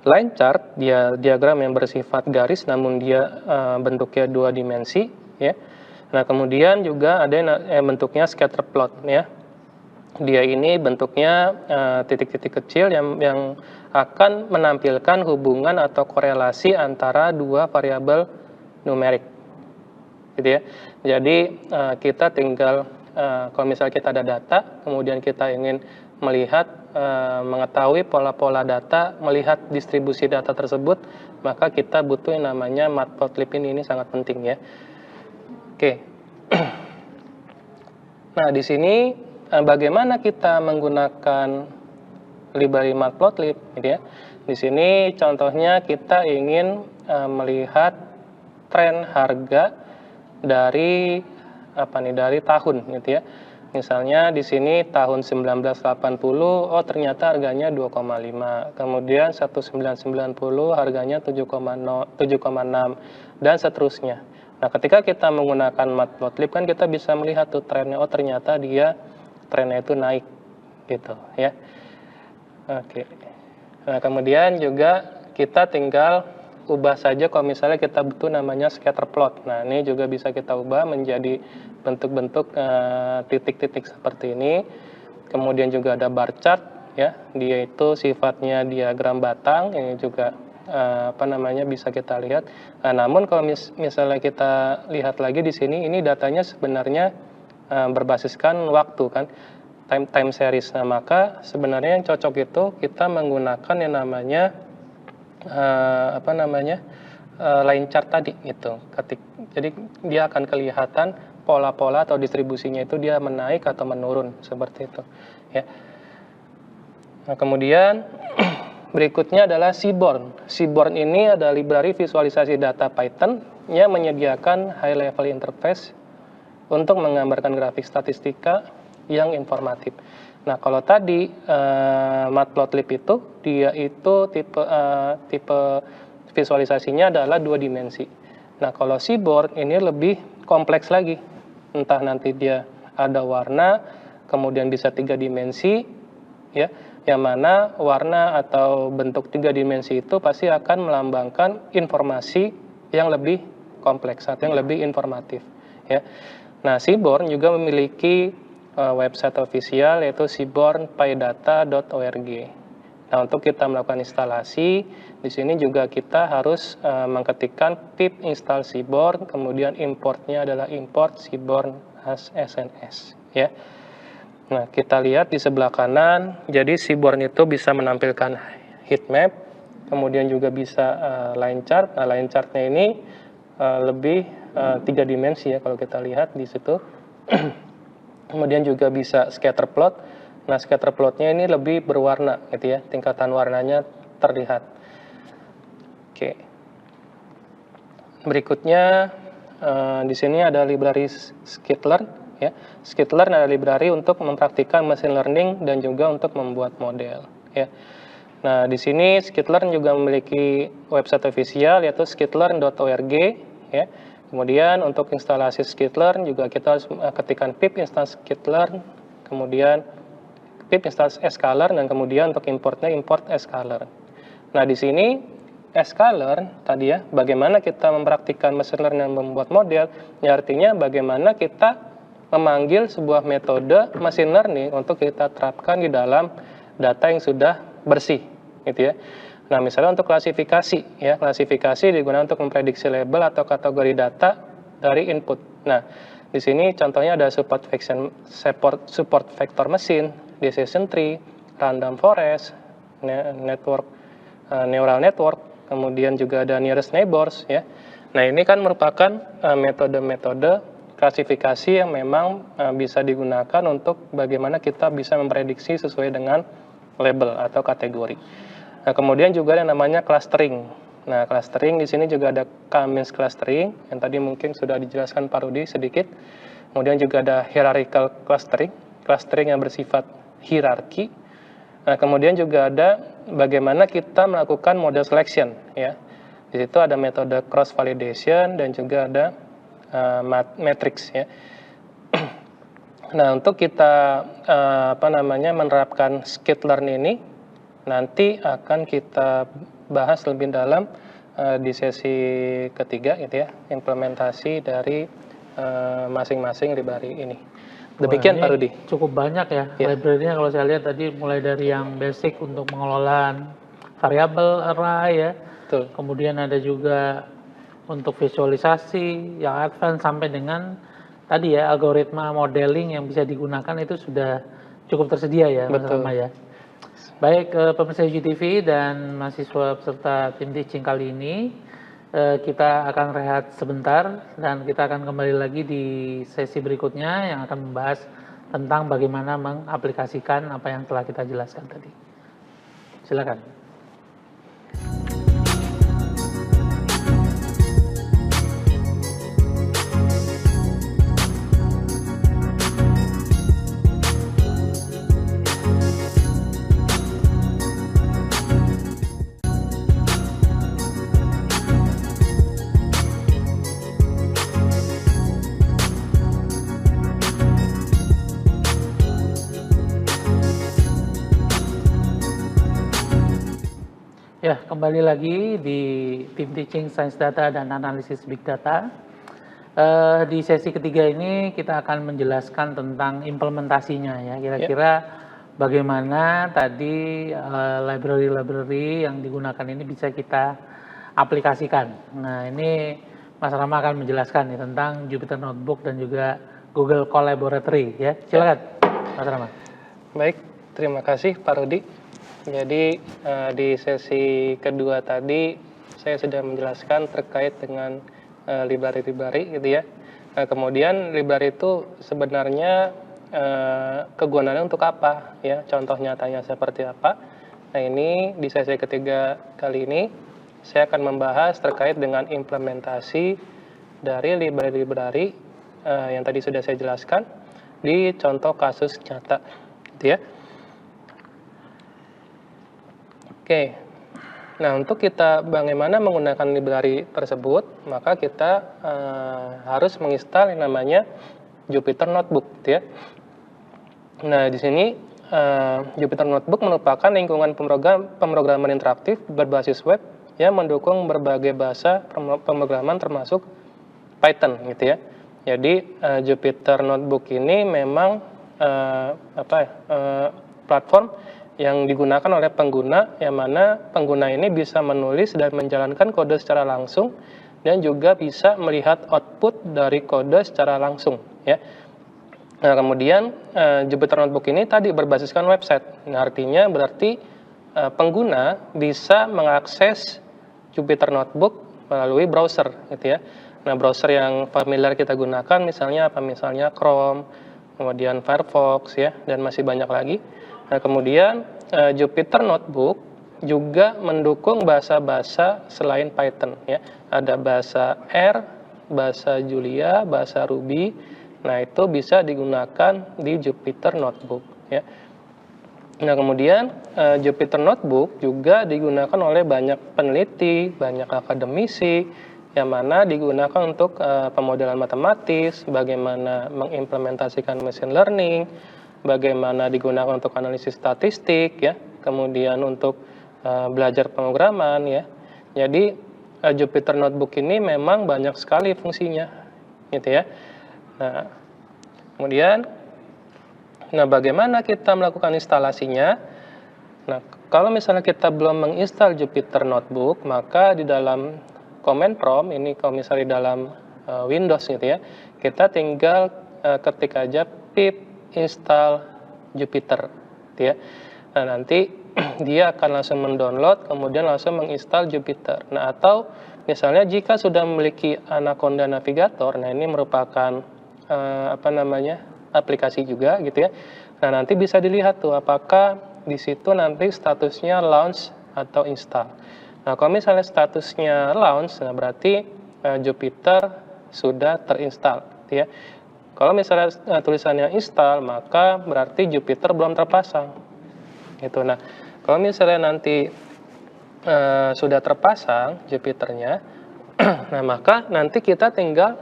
line chart, dia diagram yang bersifat garis namun dia bentuknya dua dimensi ya. Nah, kemudian juga ada yang bentuknya scatter plot ya. Dia ini bentuknya titik-titik kecil yang akan menampilkan hubungan atau korelasi antara dua variabel numerik. Gitu ya. Jadi kita tinggal kalau misalnya kita ada data, kemudian kita ingin melihat mengetahui pola-pola data, melihat distribusi data tersebut, maka kita butuh yang namanya matplotlib ini sangat penting ya. Oke. Nah, di sini bagaimana kita menggunakan library matplotlib gitu ya. Di sini contohnya kita ingin melihat tren harga dari dari tahun gitu ya. Misalnya di sini tahun 1980, oh ternyata harganya 2,5. Kemudian 1990 harganya 7,6 dan seterusnya. Nah, ketika kita menggunakan Matplotlib kan kita bisa melihat tuh trennya, oh ternyata trennya itu naik gitu ya. Oke. Nah, kemudian juga kita tinggal ubah saja kalau misalnya kita butuh namanya scatter plot. Nah, ini juga bisa kita ubah menjadi bentuk-bentuk titik-titik seperti ini. Kemudian juga ada bar chart ya, dia itu sifatnya diagram batang, ini juga bisa kita lihat. Nah, namun kalau misalnya kita lihat lagi di sini, ini datanya sebenarnya berbasiskan waktu kan, time series. Nah, maka sebenarnya yang cocok itu kita menggunakan yang namanya line chart tadi gitu. Jadi dia akan kelihatan pola-pola atau distribusinya itu dia menaik atau menurun seperti itu ya. Nah, kemudian berikutnya adalah Seaborn. Seaborn ini adalah library visualisasi data Python yang menyediakan high level interface untuk menggambarkan grafik statistika yang informatif. Nah, kalau tadi Matplotlib itu dia itu tipe visualisasinya adalah 2 dimensi. Nah, kalau Seaborn ini lebih kompleks lagi. Entah nanti dia ada warna, kemudian bisa 3 dimensi ya. Yang mana warna atau bentuk 3 dimensi itu pasti akan melambangkan informasi yang lebih kompleks atau yang lebih informatif ya. Nah, Seaborn juga memiliki website official yaitu seabornpydata.org. Nah, untuk kita melakukan instalasi, di sini juga kita harus mengetikkan pip install Seaborn, kemudian importnya adalah import Seaborn as SNS ya. Nah, kita lihat di sebelah kanan, jadi Seaborn itu bisa menampilkan heatmap, kemudian juga bisa line chart. Nah, line chartnya ini lebih 3 dimensi ya kalau kita lihat di situ. Kemudian juga bisa scatter plot. Nah, scatter plotnya ini lebih berwarna gitu ya, tingkatan warnanya terlihat. Oke. Berikutnya di sini ada library skitlearn ya. Skitlearn adalah library untuk mempraktikkan machine learning dan juga untuk membuat model ya. Nah, di sini skitlearn juga memiliki website official yaitu skitlearn.org ya. Kemudian untuk instalasi skitlearn juga kita harus ketikkan pip install skitlearn, kemudian pip install sklearn, dan kemudian untuk importnya import sklearn. Nah, di sini sklearn tadi ya, bagaimana kita mempraktikkan machine learning dan membuat model, ya artinya bagaimana kita memanggil sebuah metode machine learning untuk kita terapkan di dalam data yang sudah bersih gitu ya. Nah, misalnya untuk klasifikasi ya, klasifikasi digunakan untuk memprediksi label atau kategori data dari input. Nah, di sini contohnya ada support vector machine, decision tree, random forest, neural network, kemudian juga ada nearest neighbors ya. Nah, ini kan merupakan metode-metode klasifikasi yang memang bisa digunakan untuk bagaimana kita bisa memprediksi sesuai dengan label atau kategori. Nah, kemudian juga yang namanya clustering. Nah, clustering di sini juga ada K-means clustering yang tadi mungkin sudah dijelaskan Pak Rudi sedikit. Kemudian juga ada hierarchical clustering, clustering yang bersifat hierarki. Nah, kemudian juga ada bagaimana kita melakukan model selection ya. Di situ ada metode cross validation dan juga ada matrix ya. Nah, untuk kita menerapkan skitlearn ini nanti akan kita bahas lebih dalam di sesi ketiga gitu ya, implementasi dari masing-masing library ini. Demikian Pak Rudi. Cukup banyak ya, library-nya kalau saya lihat tadi mulai dari yang basic untuk pengelolaan variabel array ya. Betul. Kemudian ada juga untuk visualisasi yang advance sampai dengan tadi ya algoritma modeling yang bisa digunakan itu sudah cukup tersedia ya Mas Rama ya. Baik pemirsa UGTV dan mahasiswa peserta tim teaching kali ini, kita akan rehat sebentar dan kita akan kembali lagi di sesi berikutnya yang akan membahas tentang bagaimana mengaplikasikan apa yang telah kita jelaskan tadi. Silakan. Ya, kembali lagi di tim teaching Science Data dan Analisis Big Data. Di sesi ketiga ini kita akan menjelaskan tentang implementasinya ya. Kira-kira bagaimana tadi library-library yang digunakan ini bisa kita aplikasikan. Nah, ini Mas Rama akan menjelaskan nih tentang Jupyter Notebook dan juga Google Colaboratory ya. Silakan, Mas Rama. Baik, terima kasih Pak Rudi. Jadi di sesi kedua tadi saya sudah menjelaskan terkait dengan library-library gitu ya. Kemudian library itu sebenarnya kegunaannya untuk apa ya? Contoh nyatanya seperti apa? Nah, ini di sesi ketiga kali ini saya akan membahas terkait dengan implementasi dari library-library yang tadi sudah saya jelaskan di contoh kasus nyata gitu ya. Oke, nah untuk kita bagaimana menggunakan library tersebut, maka kita harus menginstal yang namanya Jupyter Notebook, gitu ya. Nah di sini Jupyter Notebook merupakan lingkungan pemrograman interaktif berbasis web yang mendukung berbagai bahasa pemrograman termasuk Python, gitu ya. Jadi Jupyter Notebook ini memang platform yang digunakan oleh pengguna, yang mana pengguna ini bisa menulis dan menjalankan kode secara langsung dan juga bisa melihat output dari kode secara langsung ya. Nah, kemudian Jupyter Notebook ini tadi berbasiskan website. Nah, artinya berarti pengguna bisa mengakses Jupyter Notebook melalui browser gitu ya. Nah, browser yang familiar kita gunakan misalnya apa? Misalnya Chrome, kemudian Firefox ya, dan masih banyak lagi. Nah, kemudian Jupyter Notebook juga mendukung bahasa-bahasa selain Python ya. Ada bahasa R, bahasa Julia, bahasa Ruby. Nah, itu bisa digunakan di Jupyter Notebook ya. Nah, kemudian Jupyter Notebook juga digunakan oleh banyak peneliti, banyak akademisi yang mana digunakan untuk pemodelan matematis, bagaimana mengimplementasikan machine learning, bagaimana digunakan untuk analisis statistik ya, kemudian untuk belajar pemrograman ya. Jadi Jupyter Notebook ini memang banyak sekali fungsinya gitu ya. Nah, kemudian bagaimana kita melakukan instalasinya? Nah, kalau misalnya kita belum menginstal Jupyter Notebook, maka di dalam command prompt ini kalau misalnya di dalam Windows gitu ya, kita tinggal ketik aja pip install Jupyter gitu ya. Nah, nanti dia akan langsung mendownload kemudian langsung menginstal Jupyter. Nah, atau misalnya jika sudah memiliki Anaconda Navigator, nah ini merupakan aplikasi juga gitu ya. Nah, nanti bisa dilihat tuh apakah di situ nanti statusnya launch atau install. Nah, kalau misalnya statusnya launch, nah berarti Jupyter sudah terinstall gitu ya. Kalau misalnya tulisannya install, maka berarti Jupyter belum terpasang. Gitu. Nah, kalau misalnya nanti sudah terpasang Jupyternya, nah maka nanti kita tinggal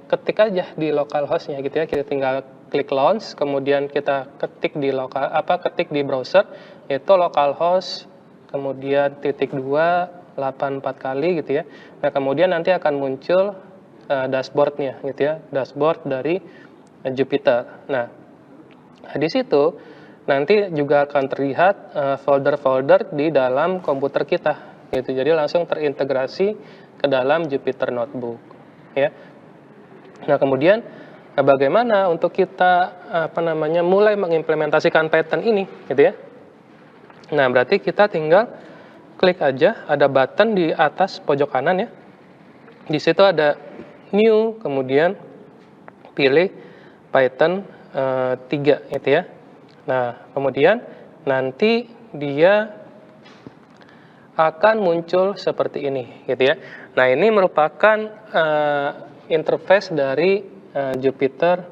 ketik aja di localhost-nya gitu ya. Kita tinggal klik launch, kemudian kita ketik ketik di browser yaitu localhost kemudian /284 kali gitu ya. Nah, kemudian nanti akan muncul dashboardnya gitu ya, dashboard dari Jupyter. Nah, di situ nanti juga akan terlihat folder-folder di dalam komputer kita gitu. Jadi langsung terintegrasi ke dalam Jupyter Notebook ya. Nah, kemudian bagaimana untuk kita mulai mengimplementasikan Python ini gitu ya. Nah, berarti kita tinggal klik aja, ada button di atas pojok kanan ya. Di situ ada new, kemudian pilih Python 3 gitu ya. Nah, kemudian nanti dia akan muncul seperti ini gitu ya. Nah, ini merupakan interface dari Jupyter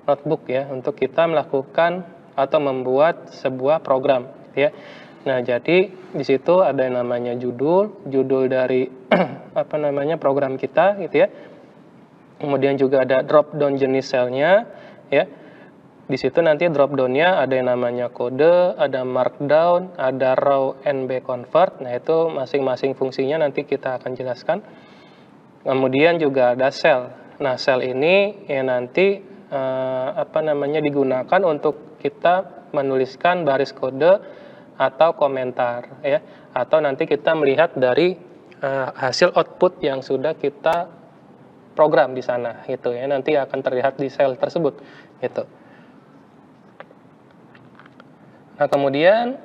Notebook ya, untuk kita melakukan atau membuat sebuah program gitu ya. Nah, jadi di situ ada yang namanya judul dari program kita gitu ya. Kemudian juga ada drop down jenis selnya ya. Di situ nanti drop down-nya ada yang namanya kode, ada markdown, ada raw NB convert. Nah, itu masing-masing fungsinya nanti kita akan jelaskan. Kemudian juga ada cell. Nah, cell ini ya nanti digunakan untuk kita menuliskan baris kode atau komentar ya, atau nanti kita melihat dari hasil output yang sudah kita program di sana gitu ya, nanti akan terlihat di sel tersebut gitu. Nah, kemudian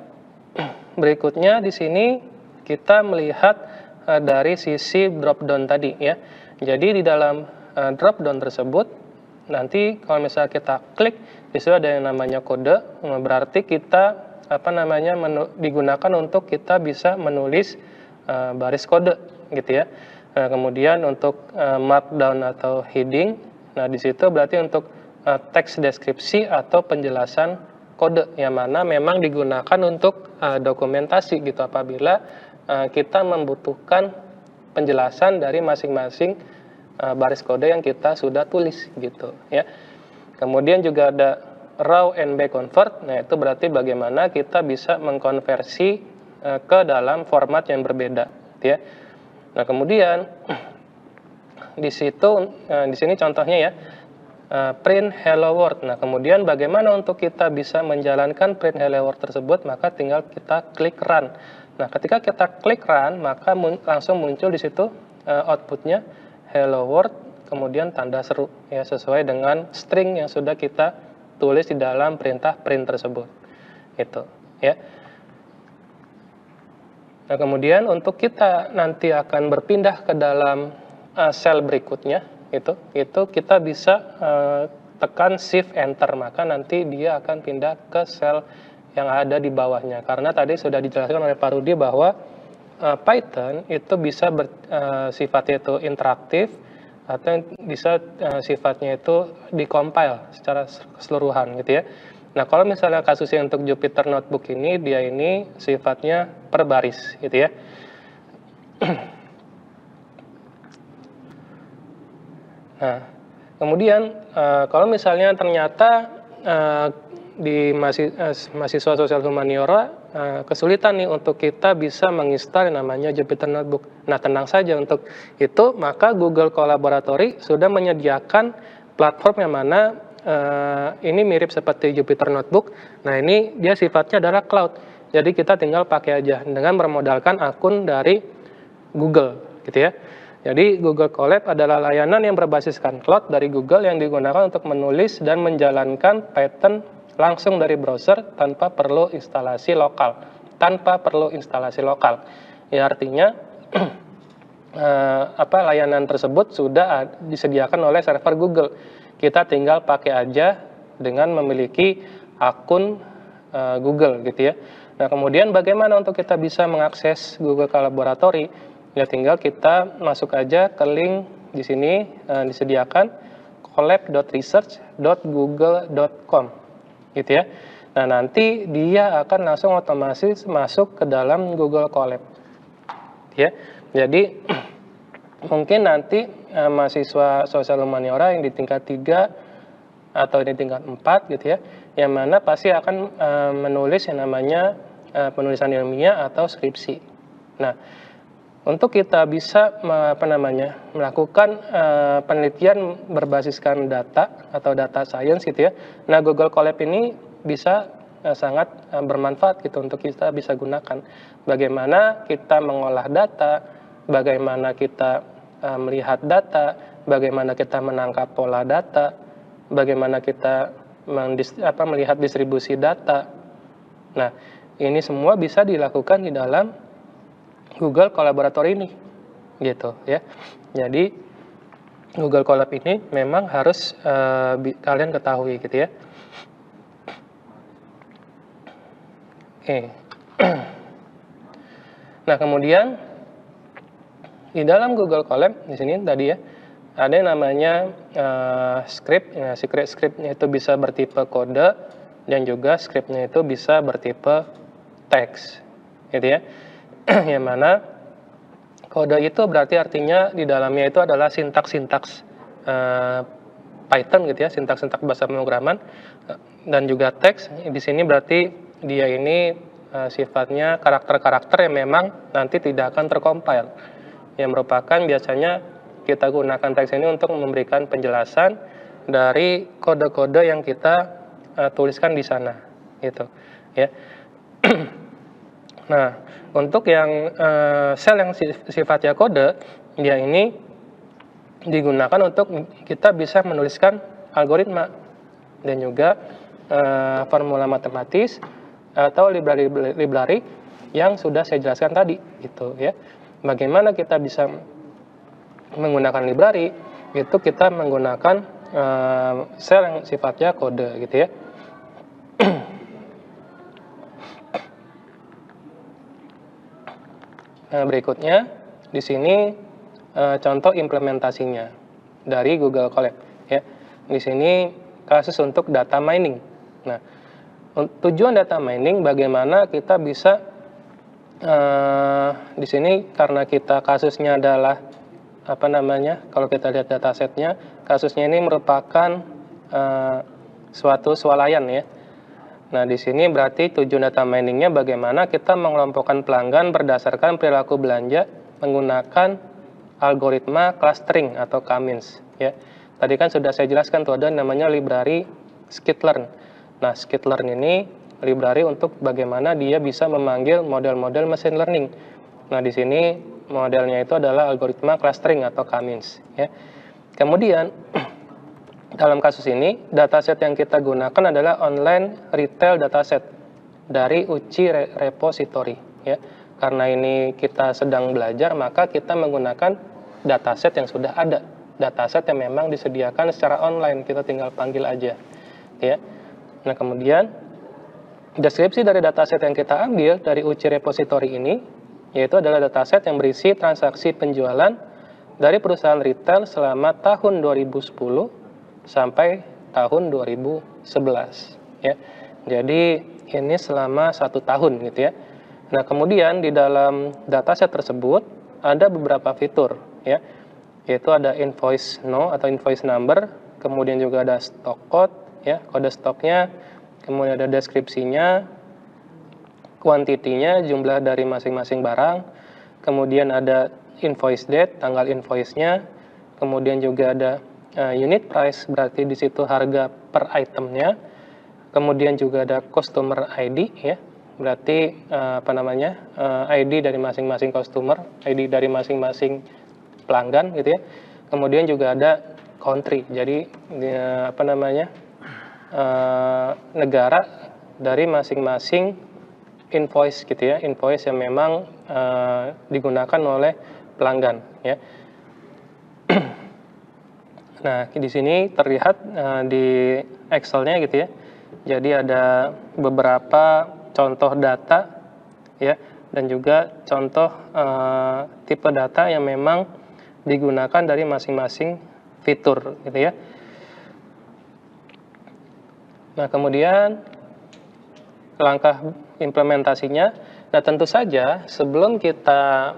berikutnya di sini kita melihat dari sisi drop down tadi ya. Jadi di dalam drop down tersebut nanti kalau misalnya kita klik di situ ada yang namanya kode, berarti kita digunakan untuk kita bisa menulis baris kode gitu ya. Nah, kemudian untuk markdown atau heading, nah di situ berarti untuk teks deskripsi atau penjelasan kode yang mana memang digunakan untuk dokumentasi gitu apabila kita membutuhkan penjelasan dari masing-masing baris kode yang kita sudah tulis gitu ya. Kemudian juga ada raw NB convert. Nah, itu berarti bagaimana kita bisa mengkonversi ke dalam format yang berbeda gitu ya. Nah, kemudian di sini contohnya ya, print hello world. Nah, kemudian bagaimana untuk kita bisa menjalankan print hello world tersebut, maka tinggal kita klik run. Nah, ketika kita klik run, maka langsung muncul di situ outputnya hello world, kemudian tanda seru ya, sesuai dengan string yang sudah kita tulis di dalam perintah print tersebut. Itu ya. Nah, kemudian untuk kita nanti akan berpindah ke dalam sel berikutnya, itu kita bisa tekan shift enter, maka nanti dia akan pindah ke sel yang ada di bawahnya. Karena tadi sudah dijelaskan oleh Pak Rudi bahwa Python itu bisa sifatnya itu interaktif atau bisa sifatnya itu dikompil secara keseluruhan gitu ya. Nah, kalau misalnya kasusnya untuk Jupyter Notebook ini, dia ini sifatnya per baris gitu ya. Nah, kemudian kalau misalnya ternyata di mahasiswa sosial humaniora kesulitan nih untuk kita bisa menginstal namanya Jupyter Notebook. Nah, tenang saja untuk itu, maka Google Collaboratory sudah menyediakan platform yang mana ini mirip seperti Jupyter Notebook. Nah, ini dia sifatnya adalah cloud. Jadi kita tinggal pakai aja dengan bermodalkan akun dari Google gitu ya. Jadi Google Colab adalah layanan yang berbasiskan cloud dari Google yang digunakan untuk menulis dan menjalankan Python langsung dari browser tanpa perlu instalasi lokal. Ya, artinya layanan tersebut sudah disediakan oleh server Google. Kita tinggal pakai aja dengan memiliki akun Google gitu ya. Nah, kemudian bagaimana untuk kita bisa mengakses Google Collaboratory? Ya, tinggal kita masuk aja ke link di sini disediakan collab.research.google.com gitu ya. Nah, nanti dia akan langsung otomatis masuk ke dalam Google Colab. Ya. Jadi mungkin nanti mahasiswa sosial humaniora yang di tingkat 3 atau di tingkat 4 gitu ya, yang mana pasti akan menulis yang namanya penulisan ilmiah atau skripsi. Nah, untuk kita bisa melakukan penelitian berbasiskan data atau data science gitu ya. Nah, Google Colab ini bisa sangat bermanfaat gitu untuk kita bisa gunakan. Bagaimana kita mengolah data, bagaimana kita melihat data, bagaimana kita menangkap pola data, bagaimana kita melihat distribusi data. Nah, ini semua bisa dilakukan di dalam Google Collaboratory ini, gitu ya. Jadi Google Colab ini memang harus kalian ketahui, gitu ya. Oke. Nah, kemudian di dalam Google Colab di sini tadi ya ada yang namanya script. Nah, scriptnya itu bisa bertipe kode dan juga scriptnya itu bisa bertipe teks, gitu ya. Yang mana kode itu berarti artinya di dalamnya itu adalah sintaks-sintaks Python gitu ya, sintak-sintak bahasa pemrograman, dan juga teks. Di sini berarti dia ini sifatnya karakter-karakter yang memang nanti tidak akan tercompile, yang merupakan biasanya kita gunakan teks ini untuk memberikan penjelasan dari kode-kode yang kita tuliskan di sana gitu ya. Nah, untuk yang sel yang sifatnya kode, dia ini digunakan untuk kita bisa menuliskan algoritma dan juga formula matematis atau library yang sudah saya jelaskan tadi gitu ya. Bagaimana kita bisa menggunakan library? Itu kita menggunakan sel yang sifatnya kode gitu ya. Nah, berikutnya di sini contoh implementasinya dari Google Colab ya. Di sini kasus untuk data mining. Nah, tujuan data mining bagaimana kita bisa di sini karena kita kasusnya adalah kalau kita lihat datasetnya, kasusnya ini merupakan suatu swalayan ya. Nah, di sini berarti tujuan data miningnya bagaimana kita mengelompokkan pelanggan berdasarkan perilaku belanja menggunakan algoritma clustering atau K-means ya. Tadi kan sudah saya jelaskan tuh ada namanya library skitlearn. Nah, skitlearn ini library untuk bagaimana dia bisa memanggil model-model machine learning. Nah, di sini modelnya itu adalah algoritma clustering atau K-means ya. Kemudian dalam kasus ini, dataset yang kita gunakan adalah online retail dataset dari UCI repository. Ya. Karena ini kita sedang belajar, maka kita menggunakan dataset yang sudah ada. Dataset yang memang disediakan secara online, kita tinggal panggil aja. Ya. Nah, kemudian deskripsi dari dataset yang kita ambil dari UCI repository ini, yaitu adalah dataset yang berisi transaksi penjualan dari perusahaan retail selama tahun 2010 sampai tahun 2011 ya. Jadi ini selama 1 tahun gitu ya. Nah, kemudian di dalam dataset tersebut ada beberapa fitur ya. Yaitu ada invoice atau invoice number, kemudian juga ada stock code ya, kode stoknya, kemudian ada deskripsinya, kuantitinya, jumlah dari masing-masing barang, kemudian ada invoice date, tanggal invoice-nya, kemudian juga ada unit price, berarti di situ harga per itemnya, kemudian juga ada customer ID ya, berarti ID dari masing-masing customer, ID dari masing-masing pelanggan gitu ya. Kemudian juga ada country, jadi negara dari masing-masing invoice gitu ya, invoice yang memang digunakan oleh pelanggan ya. Nah, di sini terlihat di Excel-nya gitu ya. Jadi ada beberapa contoh data ya, dan juga contoh tipe data yang memang digunakan dari masing-masing fitur gitu ya. Nah, kemudian langkah implementasinya. Nah, tentu saja sebelum kita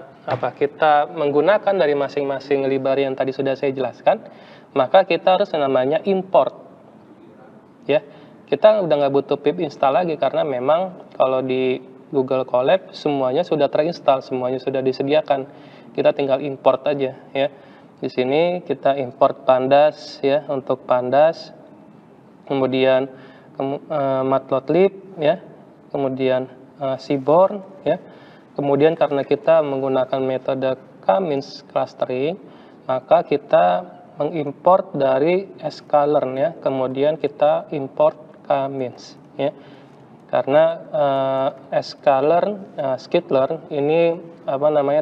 menggunakan dari masing-masing library yang tadi sudah saya jelaskan, maka kita harus namanya import ya. Kita udah nggak butuh pip install lagi karena memang kalau di Google Colab semuanya sudah terinstall, semuanya sudah disediakan. Kita tinggal import aja ya. Di sini kita import pandas ya, untuk pandas, kemudian matplotlib ya, kemudian seaborn ya. Kemudian karena kita menggunakan metode K-means clustering, maka kita mengimport dari sklearn ya, kemudian kita import K-means ya. Karena skitlearn ini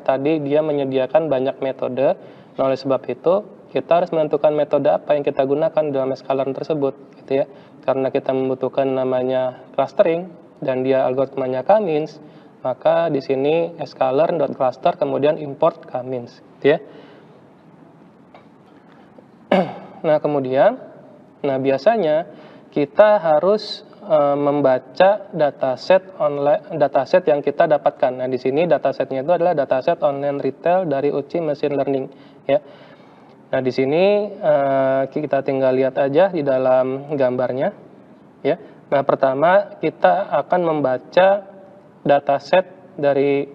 tadi dia menyediakan banyak metode. Nah, oleh sebab itu kita harus menentukan metode apa yang kita gunakan dalam sklearn tersebut gitu ya. Karena kita membutuhkan namanya clustering dan dia algoritmanya K-means, maka di sini sklearn.cluster kemudian import K-means gitu ya. Nah, kemudian biasanya kita harus membaca dataset yang kita dapatkan. Nah, di sini datasetnya itu adalah dataset online retail dari UCI Machine Learning ya. Nah, di sini kita tinggal lihat aja di dalam gambarnya, ya. Nah, pertama kita akan membaca dataset dari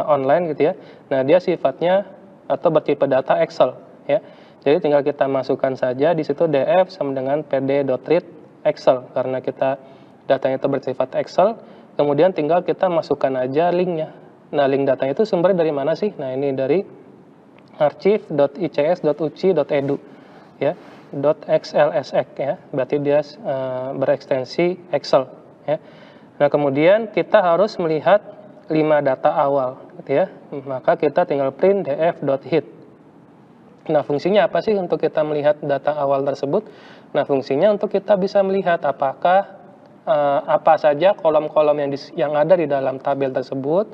online gitu ya. Nah, dia sifatnya atau bertipe data Excel, ya. Jadi tinggal kita masukkan saja di situ df sama dengan pd.read Excel karena kita datanya itu bersifat Excel. Kemudian tinggal kita masukkan aja linknya. Nah, link datanya itu sumbernya dari mana sih? Nah, ini dari archive.ics.uci.edu ya, .xlsx ya, berarti dia berekstensi Excel ya. Nah, kemudian kita harus melihat 5 data awal gitu ya, maka kita tinggal print df.hit. Nah, fungsinya apa sih untuk kita melihat data awal tersebut? Nah, fungsinya untuk kita bisa melihat apakah apa saja kolom-kolom yang ada di dalam tabel tersebut,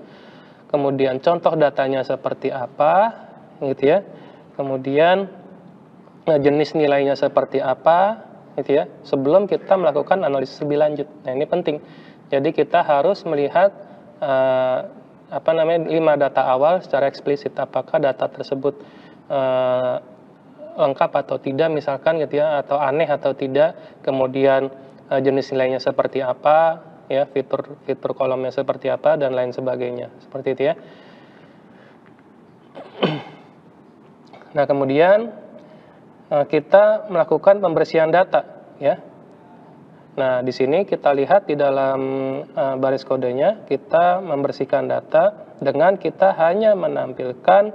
kemudian contoh datanya seperti apa gitu ya, kemudian jenis nilainya seperti apa gitu ya, sebelum kita melakukan analisis lebih lanjut. Nah, ini penting. Jadi kita harus melihat 5 data awal secara eksplisit, apakah data tersebut lengkap atau tidak misalkan gitu ya, atau aneh atau tidak, kemudian jenis nilainya seperti apa ya, fitur kolomnya seperti apa dan lain sebagainya, seperti itu ya. Nah, kemudian kita melakukan pembersihan data ya. Nah, di sini kita lihat di dalam baris kodenya, kita membersihkan data dengan kita hanya menampilkan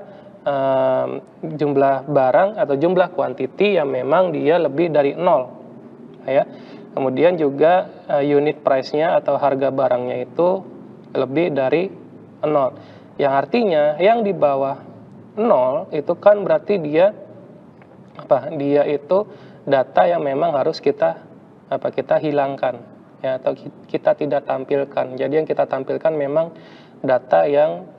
jumlah barang atau jumlah kuantiti yang memang dia lebih dari 0 ya. Kemudian juga unit price-nya atau harga barangnya itu lebih dari 0. Yang artinya yang di bawah 0 itu kan berarti dia itu data yang memang harus kita hilangkan ya, atau kita tidak tampilkan. Jadi yang kita tampilkan memang data yang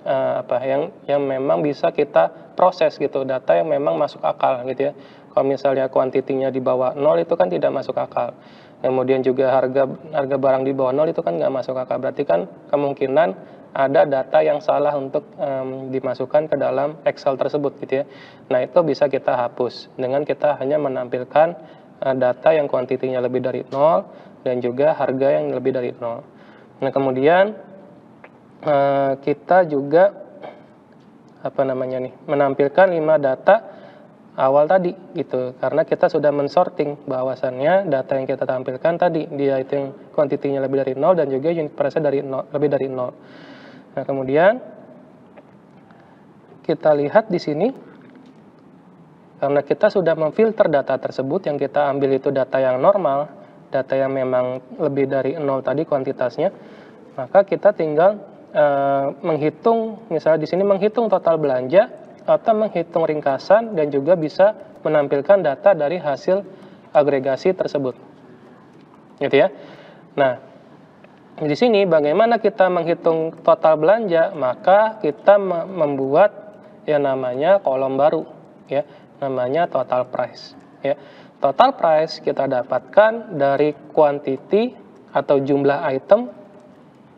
yang memang bisa kita proses gitu, data yang memang masuk akal gitu ya. Kalau misalnya kuantitinya di bawah 0 itu kan tidak masuk akal. Kemudian juga harga barang di bawah 0 itu kan nggak masuk akal. Berarti kan kemungkinan ada data yang salah untuk dimasukkan ke dalam Excel tersebut gitu ya. Nah, itu bisa kita hapus dengan kita hanya menampilkan data yang kuantitinya lebih dari 0 dan juga harga yang lebih dari 0. Nah, kemudian kita juga menampilkan 5 data awal tadi gitu, karena kita sudah mensorting bahwasannya data yang kita tampilkan tadi dia itu yang kuantitinya lebih dari 0 dan juga unit price-nya lebih dari 0. Nah, kemudian kita lihat di sini, karena kita sudah memfilter data tersebut, yang kita ambil itu data yang normal, data yang memang lebih dari 0 tadi kuantitasnya, maka kita tinggal menghitung, misalnya di sini menghitung total belanja atau menghitung ringkasan dan juga bisa menampilkan data dari hasil agregasi tersebut. Gitu ya. Nah, di sini bagaimana kita menghitung total belanja, maka kita membuat yang namanya kolom baru ya, namanya total price ya. Total price kita dapatkan dari kuantiti atau jumlah item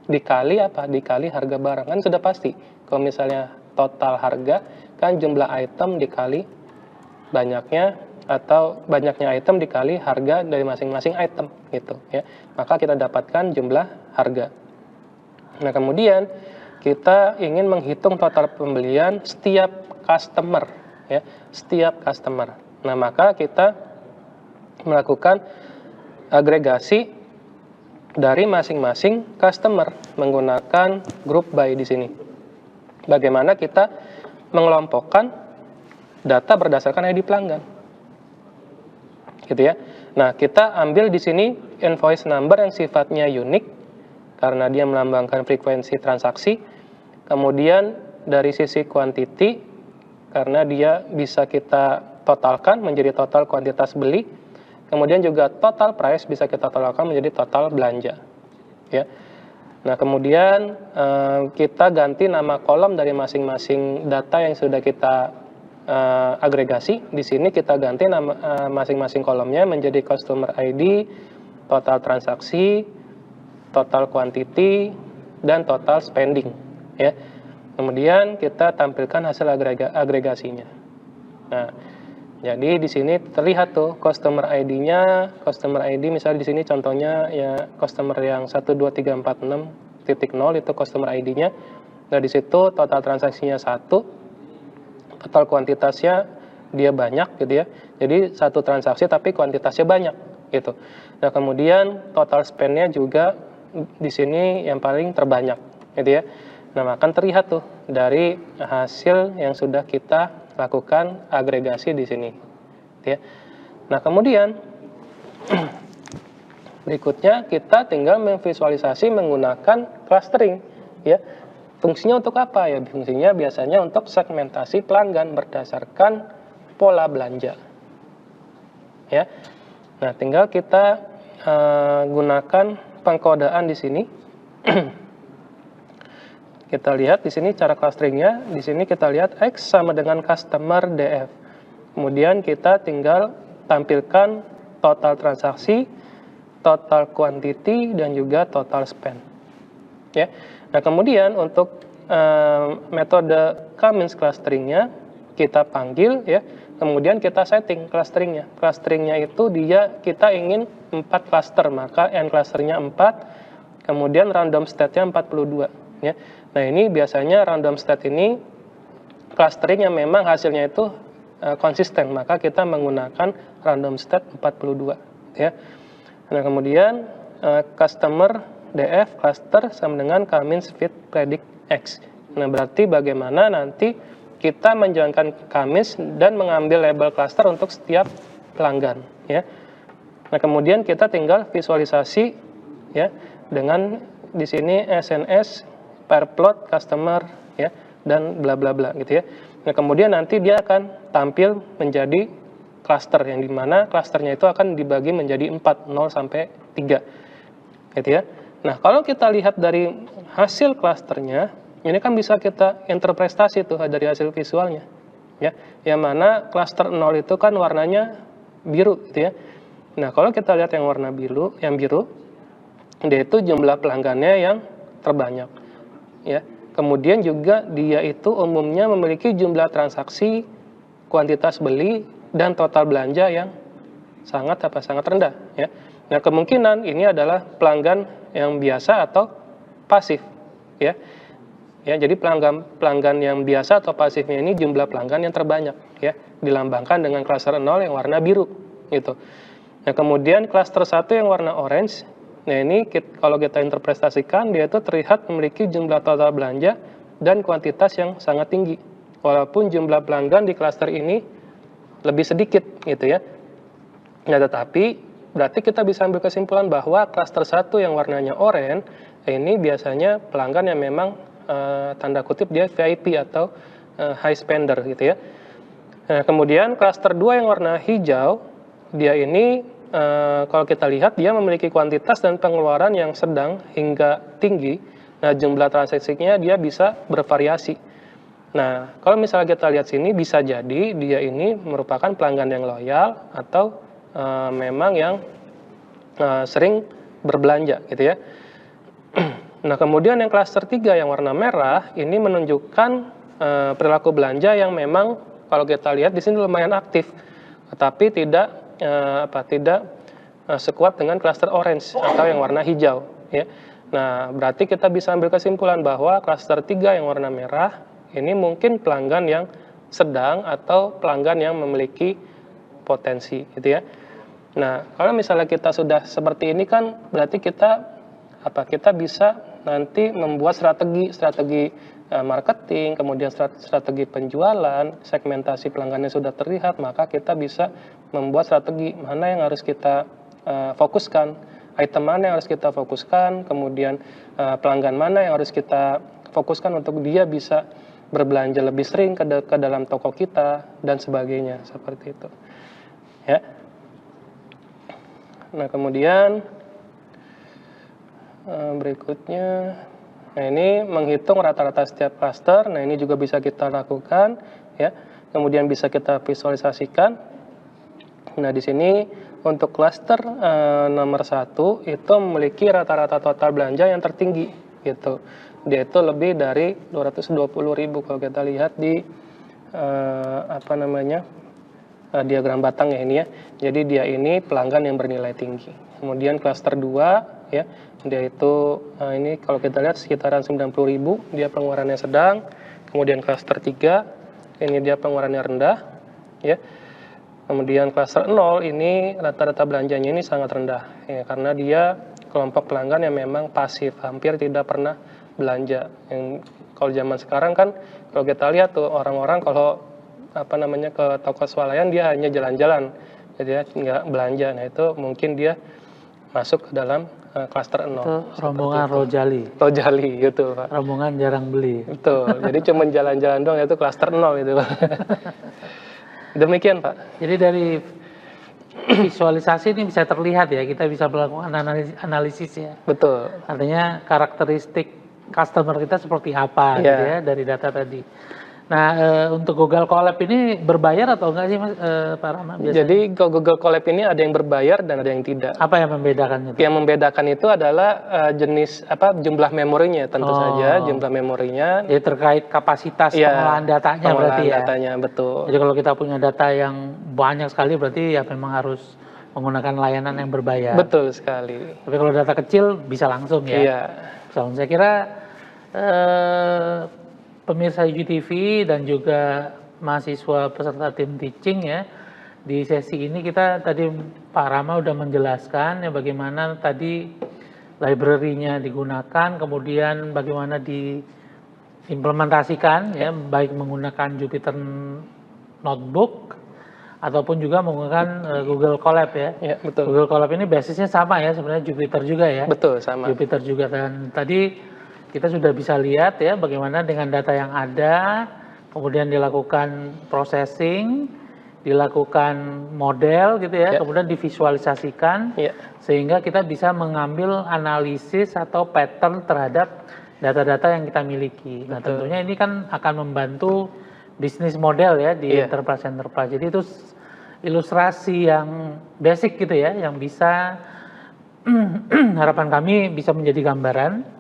dikali dikali harga barang, kan sudah pasti. Kalau misalnya total harga kan jumlah item dikali banyaknya, atau banyaknya item dikali harga dari masing-masing item gitu ya, maka kita dapatkan jumlah harga. Nah, kemudian kita ingin menghitung total pembelian setiap customer ya, setiap customer. Nah, maka kita melakukan agregasi dari masing-masing customer menggunakan group by di sini. Bagaimana kita mengelompokkan data berdasarkan ID pelanggan. Gitu ya. Nah, kita ambil di sini invoice number yang sifatnya unik karena dia melambangkan frekuensi transaksi. Kemudian dari sisi quantity karena dia bisa kita totalkan menjadi total kuantitas beli. Kemudian juga total price bisa kita totalkan menjadi total belanja. Ya. Nah, kemudian kita ganti nama kolom dari masing-masing data yang sudah kita agregasi. Di sini kita ganti nama masing-masing kolomnya menjadi customer ID, total transaksi, total quantity, dan total spending ya. Kemudian kita tampilkan hasil agregasinya. Nah, Jadi di sini terlihat tuh customer ID-nya, customer ID misalnya di sini contohnya ya customer yang 12346.0 itu customer ID-nya. Nah, di situ total transaksinya 1, total kuantitasnya dia banyak gitu ya. Jadi satu transaksi tapi kuantitasnya banyak gitu. Nah, kemudian total spend-nya juga di sini yang paling terbanyak gitu ya. Nah, akan terlihat tuh dari hasil yang sudah kita lakukan agregasi di sini ya. Nah, kemudian berikutnya kita tinggal memvisualisasi menggunakan clustering ya. Fungsinya untuk apa ya? Fungsinya biasanya untuk segmentasi pelanggan berdasarkan pola belanja ya. Nah, tinggal kita gunakan pengkodaan di sini. Kita lihat di sini cara clusteringnya. Di sini kita lihat X sama dengan customer DF. Kemudian kita tinggal tampilkan total transaksi, total quantity, dan juga total spend. Ya. Nah, kemudian untuk metode Cummins clusteringnya kita panggil ya. Kemudian kita setting clusteringnya. Clusteringnya itu kita ingin 4 cluster, maka n clusternya 4, kemudian random state-nya 42 ya. Nah, ini biasanya random state ini clustering yang memang hasilnya itu konsisten, maka kita menggunakan random state 42 ya. Nah, kemudian customer DF cluster sama dengan Cummins fit predict X. Nah, berarti bagaimana nanti kita menjalankan Cummins dan mengambil label cluster untuk setiap pelanggan ya. Nah, kemudian kita tinggal visualisasi ya dengan di sini SNS per plot customer ya dan bla bla bla gitu ya. Nah, kemudian nanti dia akan tampil menjadi cluster yang dimana clusternya itu akan dibagi menjadi 4, 0 sampai 3 gitu ya. Nah, kalau kita lihat dari hasil clusternya, ini kan bisa kita interpretasi tuh dari hasil visualnya ya. Yang mana cluster 0 itu kan warnanya biru gitu ya. Nah, kalau kita lihat yang warna biru, dia itu jumlah pelanggannya yang terbanyak ya. Kemudian juga dia itu umumnya memiliki jumlah transaksi, kuantitas beli, dan total belanja yang sangat rendah ya. Nah, kemungkinan ini adalah pelanggan yang biasa atau pasif ya. Ya, jadi pelanggan yang biasa atau pasifnya ini jumlah pelanggan yang terbanyak ya, dilambangkan dengan cluster 0 yang warna biru gitu. Nah, kemudian cluster 1 yang warna orange. Nah, ini kalau kita interpretasikan dia itu terlihat memiliki jumlah total belanja dan kuantitas yang sangat tinggi. Walaupun jumlah pelanggan di cluster ini lebih sedikit gitu ya. Nah, tetapi berarti kita bisa ambil kesimpulan bahwa cluster 1 yang warnanya oranye ini biasanya pelanggan yang memang tanda kutip dia VIP atau high spender gitu ya. Nah, kemudian cluster 2 yang warna hijau, dia ini kalau kita lihat dia memiliki kuantitas dan pengeluaran yang sedang hingga tinggi. Nah, jumlah transaksinya dia bisa bervariasi. Nah, kalau misalnya kita lihat sini bisa jadi dia ini merupakan pelanggan yang loyal atau memang yang sering berbelanja gitu ya. Nah, kemudian yang klaster 3 yang warna merah ini menunjukkan perilaku belanja yang memang kalau kita lihat di sini lumayan aktif, tetapi tidak sekuat dengan klaster orange atau yang warna hijau ya. Nah, berarti kita bisa ambil kesimpulan bahwa klaster 3 yang warna merah ini mungkin pelanggan yang sedang atau pelanggan yang memiliki potensi gitu ya. Nah, kalau misalnya kita sudah seperti ini kan berarti kita bisa nanti membuat strategi marketing, kemudian strategi penjualan, segmentasi pelanggannya sudah terlihat, maka kita bisa membuat strategi mana yang harus kita fokuskan, item mana yang harus kita fokuskan, kemudian pelanggan mana yang harus kita fokuskan untuk dia bisa berbelanja lebih sering ke dalam toko kita dan sebagainya seperti itu. Ya. Nah, kemudian berikutnya, nah ini menghitung rata-rata setiap cluster. Nah, ini juga bisa kita lakukan ya. Kemudian bisa kita visualisasikan. Nah, di sini untuk cluster nomor 1 itu memiliki rata-rata total belanja yang tertinggi gitu. Dia itu lebih dari 220.000 kalau kita lihat di diagram batang ya ini ya. Jadi dia ini pelanggan yang bernilai tinggi. Kemudian klaster 2 ya, dia itu ini kalau kita lihat sekitaran 90.000, dia pengeluarannya sedang. Kemudian klaster 3 ini dia pengeluarannya rendah ya. Kemudian klaster 0 ini rata-rata belanjanya ini sangat rendah ya, karena dia kelompok pelanggan yang memang pasif, hampir tidak pernah belanja. Yang kalau zaman sekarang kan kalau kita lihat tuh orang-orang kalau ke toko swalayan dia hanya jalan-jalan, jadi nggak belanja. Nah itu mungkin dia masuk ke dalam klaster 0. Itu rombongan Rojali. Rojali gitu Pak. Rombongan jarang beli. Betul, jadi cuma jalan-jalan doang, itu klaster 0 itu Pak. Demikian Pak. Jadi dari visualisasi ini bisa terlihat ya, kita bisa melakukan analisis ya. Betul. Artinya karakteristik customer kita seperti apa gitu ya dari data tadi. Nah, untuk Google Colab ini berbayar atau enggak sih Mas, Pak Rama? Biasanya? Jadi Google Colab ini ada yang berbayar dan ada yang tidak. Apa yang membedakan itu? Yang membedakan itu adalah jenis jumlah memorinya tentu saja, jumlah memorinya. Jadi terkait kapasitas pengolahan datanya berarti ya. Datanya, betul. Jadi kalau kita punya data yang banyak sekali berarti ya memang harus menggunakan layanan yang berbayar. Betul sekali. Tapi kalau data kecil bisa langsung ya. Iya. Saya kira pemirsa UGTV dan juga mahasiswa peserta tim teaching ya, di sesi ini kita tadi Pak Rama udah menjelaskan ya bagaimana tadi library-nya digunakan, kemudian bagaimana diimplementasikan ya, baik menggunakan Jupyter Notebook ataupun juga menggunakan Google Colab ya. Ya, betul. Google Colab ini basisnya sama ya, sebenarnya Jupyter juga ya. Betul, sama. Jupyter juga, dan tadi kita sudah bisa lihat ya bagaimana dengan data yang ada, kemudian dilakukan processing, dilakukan model gitu ya, kemudian divisualisasikan, sehingga kita bisa mengambil analisis atau pattern terhadap data-data yang kita miliki. Nah tentunya ini kan akan membantu bisnis model ya di enterprise. Jadi itu ilustrasi yang basic gitu ya, yang bisa harapan kami bisa menjadi gambaran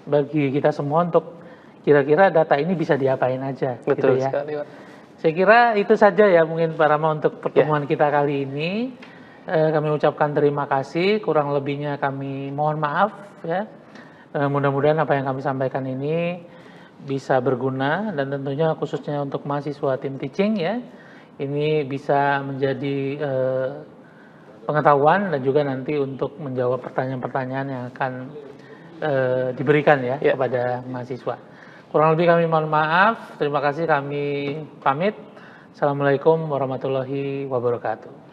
bagi kita semua untuk kira-kira data ini bisa diapain aja. Betul gitu ya. sekali Pak. Saya kira itu saja ya mungkin Pak Rama untuk pertemuan kita kali ini. Kami ucapkan terima kasih, kurang lebihnya kami mohon maaf ya. Mudah-mudahan apa yang kami sampaikan ini bisa berguna, dan tentunya khususnya untuk mahasiswa tim teaching ya, ini bisa menjadi pengetahuan dan juga nanti untuk menjawab pertanyaan-pertanyaan yang akan diberikan ya kepada mahasiswa. Kurang lebih kami mohon maaf. Terima kasih, kami pamit. Assalamualaikum warahmatullahi wabarakatuh.